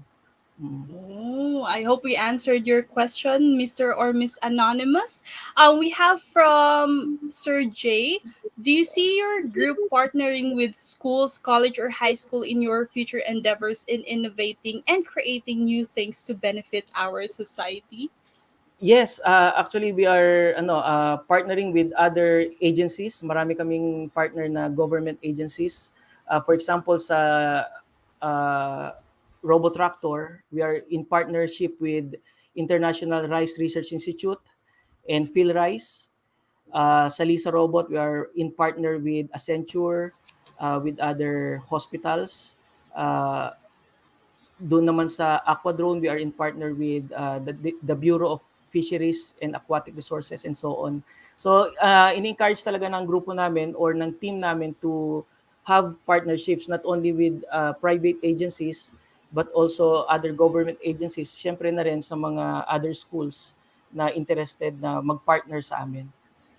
Mm. Oh, I hope we answered your question, Mr. or Miss Anonymous. We have from Sir J. Do you see your group partnering with schools, college, or high school in your future endeavors in innovating and creating new things to benefit our society? Yes, actually we are partnering with other agencies. Marami kaming partner na government agencies. For example, sa uh, Robotractor, we are in partnership with International Rice Research Institute and PhilRice. Sa Lisa Robot, we are in partner with Accenture, with other hospitals. Uh, Doon naman sa Aquadrone, we are in partner with the Bureau of Fisheries and Aquatic Resources and so on. So, in-encourage talaga ng grupo namin or ng team namin to have partnerships not only with private agencies but also other government agencies, syempre na rin sa mga other schools na interested na mag-partner sa amin.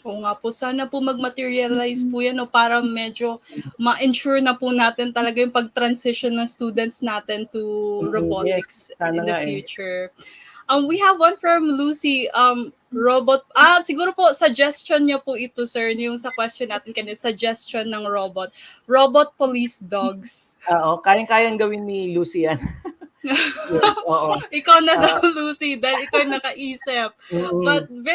Oo nga po, sana po mag-materialize po yan no, para medyo ma-ensure na po natin talaga yung pag-transition ng students natin to Yes, robotics sana in the nga eh. future. We have one from Lucy. Siguro po suggestion niya po ito sir, yung sa question natin kanina, suggestion ng robot. Robot police dogs. Oo, kayang-kayang gawin ni Lucy yan. Yes, oo. Ikaw na daw, Ah, Lucy, dahil ikaw yung nakaisip. But mm,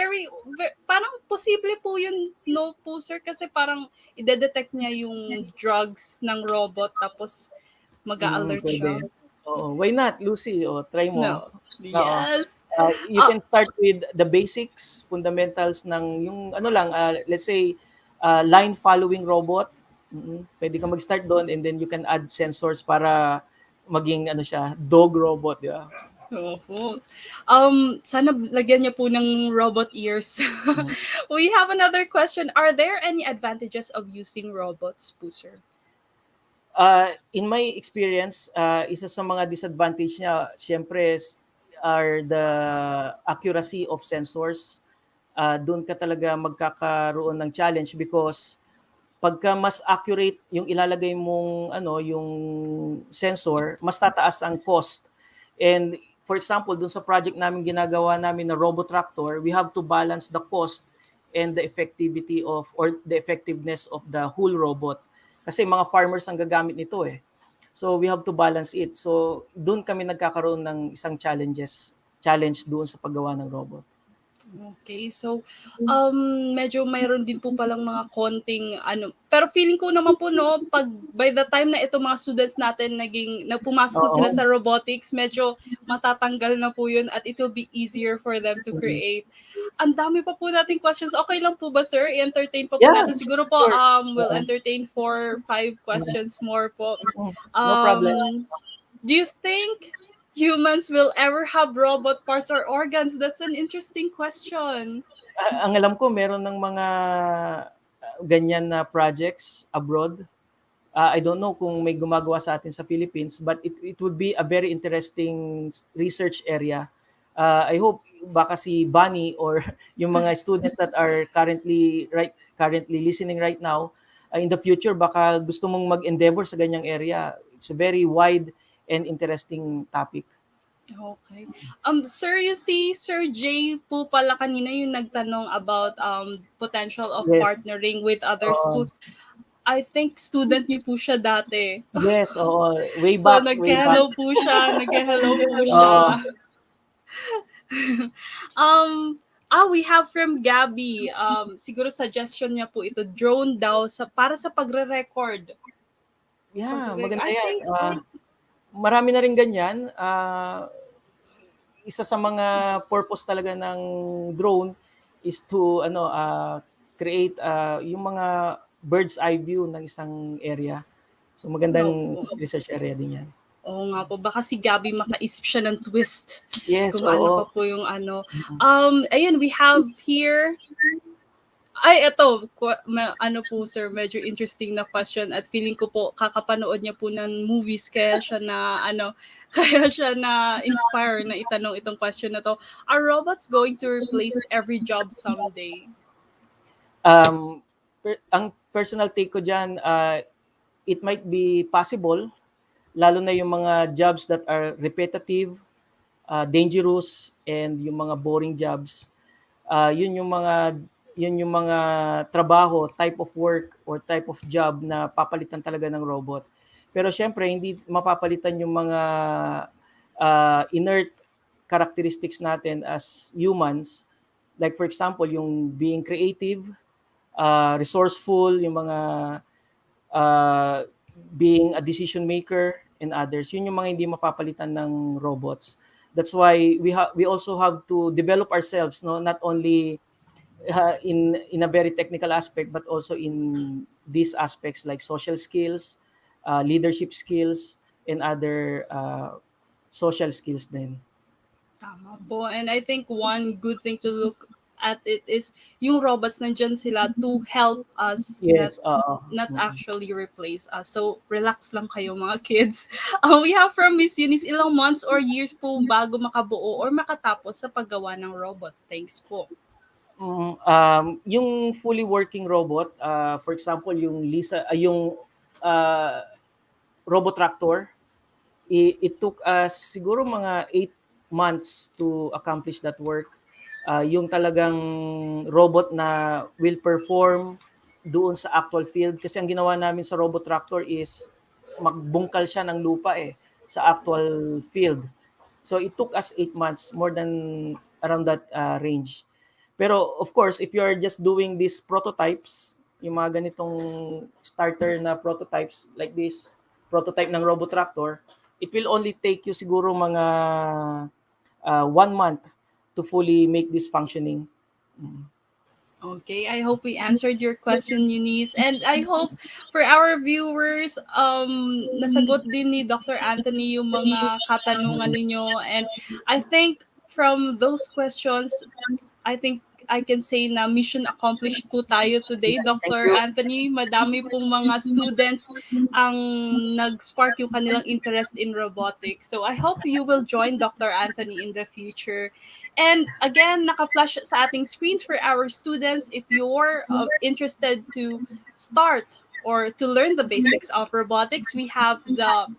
parang posible po yun, no po, sir, kasi parang ide-detect niya yung drugs ng robot, tapos mag-a-alert siya. Pwede. Oo, why not, Lucy? O, try mo. No. Oo. Yes. You can start with the basics, fundamentals ng yung let's say, line following robot. Pwede ka mag-start doon and then you can add sensors para maging siya, dog robot, di ba? Opo. Sana lagyan niya po ng robot ears. Mm. We have another question. Are there any advantages of using robots po, sir? In my experience, isa sa mga disadvantage niya, siyempre, are the accuracy of sensors. Doon ka talaga magkakaroon ng challenge because pagka mas accurate yung ilalagay mong yung sensor, mas tataas ang cost. And for example, dun sa project namin ginagawa namin na Robotractor, we have to balance the cost and the effectivity of or the effectiveness of the whole robot. Kasi mga farmers ang gagamit nito eh. So we have to balance it. So doon kami nagkakaroon ng isang challenge doon sa paggawa ng robot. Okay, so medyo mayroon din po palang mga konting pero feeling ko naman po no, pag by the time na ito mga students natin pumasok na sila Oo. sa robotics, medyo matatanggal na po yun at it will be easier for them to create. Ang dami pa po nating questions. Okay lang po ba, sir? I-entertain pa po Yeah, natin. Siguro po sure. we'll Oo. entertain 4-5 questions more po. No problem. Do you think humans will ever have robot parts or organs? That's an interesting question. Ang alam ko meron ng mga ganyan na projects abroad. I don't know kung may gumagawa sa atin sa Philippines, but it would be a very interesting research area. I hope baka si Bunny or yung mga students that are currently listening right now, in the future baka gusto mong mag-endeavor sa ganyang area. It's a very wide and interesting topic. Okay. Sir, you see, Sir Jay po pala kanina yung nagtanong about potential of Yes. partnering with other schools. I think student niyo po siya dati. Yes, oo. Way So, back, way back. nag-hello po siya. Nag-hello po siya. We have from Gabby. Siguro suggestion niya po ito. Drone daw para sa pagre-record. Yeah, Pagre- maganda I yan. think, Marami na rin ganyan. Isa sa mga purpose talaga ng drone is to create yung mga bird's eye view ng isang area. So magandang Opo. research area din yan. Oo nga po, baka si Gabby makaisip siya ng twist. Yes, Kung ano oo. pa po yung ano. Ayun, we have here, ito, ano po sir, medyo interesting na question at feeling ko po kakapanood niya po ng movies kaya siya na kaya siya na inspire na itanong itong question na to. Are robots going to replace every job someday? Ang personal take ko dyan, it might be possible, lalo na yung mga jobs that are repetitive, dangerous, and yung mga boring jobs. Yun yung mga trabaho, type of work or type of job na papalitan talaga ng robot. Pero syempre hindi mapapalitan yung mga inert characteristics natin as humans. Like for example, yung being creative, resourceful, yung mga being a decision maker and others. Yun yung mga hindi mapapalitan ng robots. That's why we also have to develop ourselves, no, not only in a very technical aspect but also in these aspects like social skills, leadership skills, and other social skills din. Tama po. And I think one good thing to look at it is yung robots nandyan sila to help us, Yes, not actually replace us. So, relax lang kayo mga kids. We have from Miss Eunice, ilang months or years po bago makabuo or makatapos sa paggawa ng robot? Thanks po. Yung fully working robot, for example, yung robot tractor, it took us siguro mga 8 months to accomplish that work. Yung talagang robot na will perform doon sa actual field. Kasi ang ginawa namin sa robot tractor is magbungkal siya ng lupa sa actual field. So it took us 8 months, more than around that range. Pero of course, if you are just doing these prototypes, yung mga ganitong starter na prototypes like this, prototype ng robot tractor, it will only take you siguro mga 1 month to fully make this functioning. Okay, I hope we answered your question, Eunice. And I hope for our viewers, nasagot din ni Dr. Anthony yung mga katanungan ninyo. And I think from those questions, I think I can say na mission accomplished po tayo today, Yes, Dr. Anthony. Madami pong mga students ang nag-spark yung kanilang interest in robotics. So I hope you will join Dr. Anthony in the future. And again, naka-flash sa ating screens for our students. If you're interested to start or to learn the basics of robotics, we have the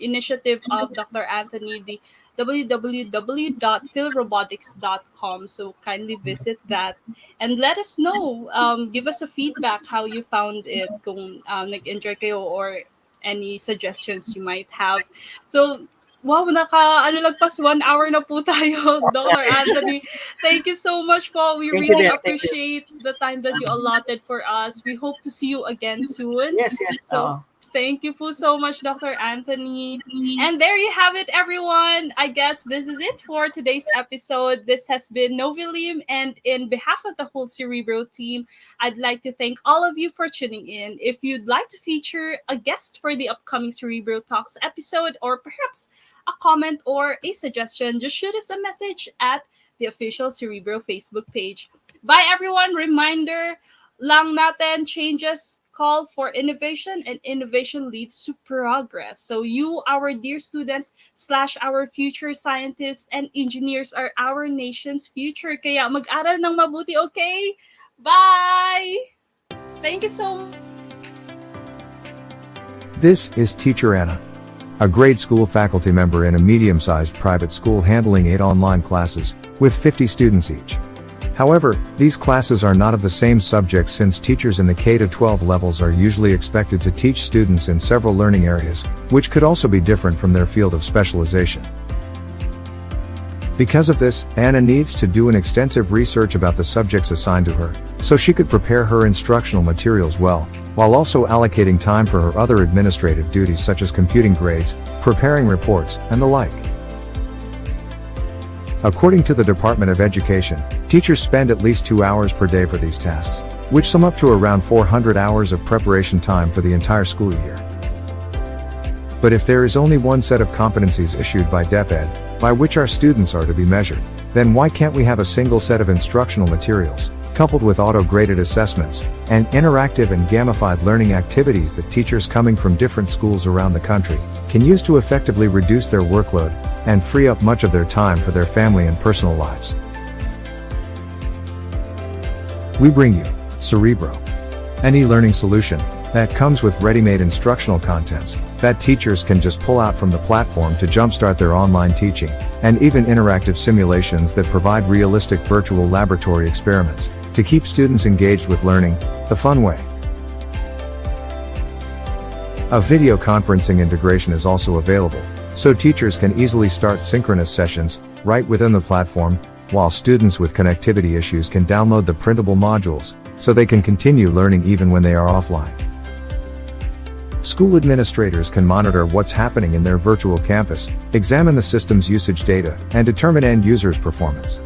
initiative of Dr. Anthony, the www.philrobotics.com. So kindly visit that and let us know. Give us a feedback how you found it, kung nag-enjoy kayo or any suggestions you might have. So, wow, lagpas 1 hour na po tayo, Dr. Anthony. Thank you so much po. We Thank you, really Dad. Thank you. appreciate the time that you allotted for us. We hope to see you again soon. Yes. So, thank you po so much, Dr. Anthony. And there you have it, everyone. I guess this is it for today's episode. This has been Novilim, and in behalf of the whole Cerebro team, I'd like to thank all of you for tuning in. If you'd like to feature a guest for the upcoming Cerebro Talks episode, or perhaps a comment, or a suggestion, just shoot us a message at the official Cerebro Facebook page. Bye everyone! Reminder lang natin, changes call for innovation, and innovation leads to progress. So you, our dear students / our future scientists and engineers, are our nation's future. Kaya mag-aral ng mabuti, okay? Bye! Thank you so much. This is Teacher Anna, a grade school faculty member in a medium-sized private school handling 8 online classes, with 50 students each. However, these classes are not of the same subjects since teachers in the K-12 levels are usually expected to teach students in several learning areas, which could also be different from their field of specialization. Because of this, Anna needs to do an extensive research about the subjects assigned to her, so she could prepare her instructional materials well, while also allocating time for her other administrative duties such as computing grades, preparing reports, and the like. According to the Department of Education, teachers spend at least 2 hours per day for these tasks, which sum up to around 400 hours of preparation time for the entire school year. But if there is only one set of competencies issued by DepEd, by which our students are to be measured, then why can't we have a single set of instructional materials, coupled with auto-graded assessments, and interactive and gamified learning activities that teachers coming from different schools around the country can use to effectively reduce their workload and free up much of their time for their family and personal lives? We bring you Cerebro, an e-learning solution that comes with ready-made instructional contents that teachers can just pull out from the platform to jumpstart their online teaching, and even interactive simulations that provide realistic virtual laboratory experiments to keep students engaged with learning the fun way. A video conferencing integration is also available, so teachers can easily start synchronous sessions right within the platform, while students with connectivity issues can download the printable modules so they can continue learning even when they are offline. School administrators can monitor what's happening in their virtual campus, examine the system's usage data, and determine end users' performance.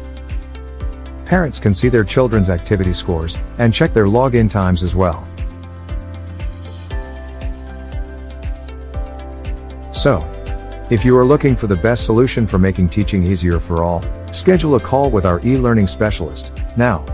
Parents can see their children's activity scores and check their login times as well. So, if you are looking for the best solution for making teaching easier for all, schedule a call with our e-learning specialist now.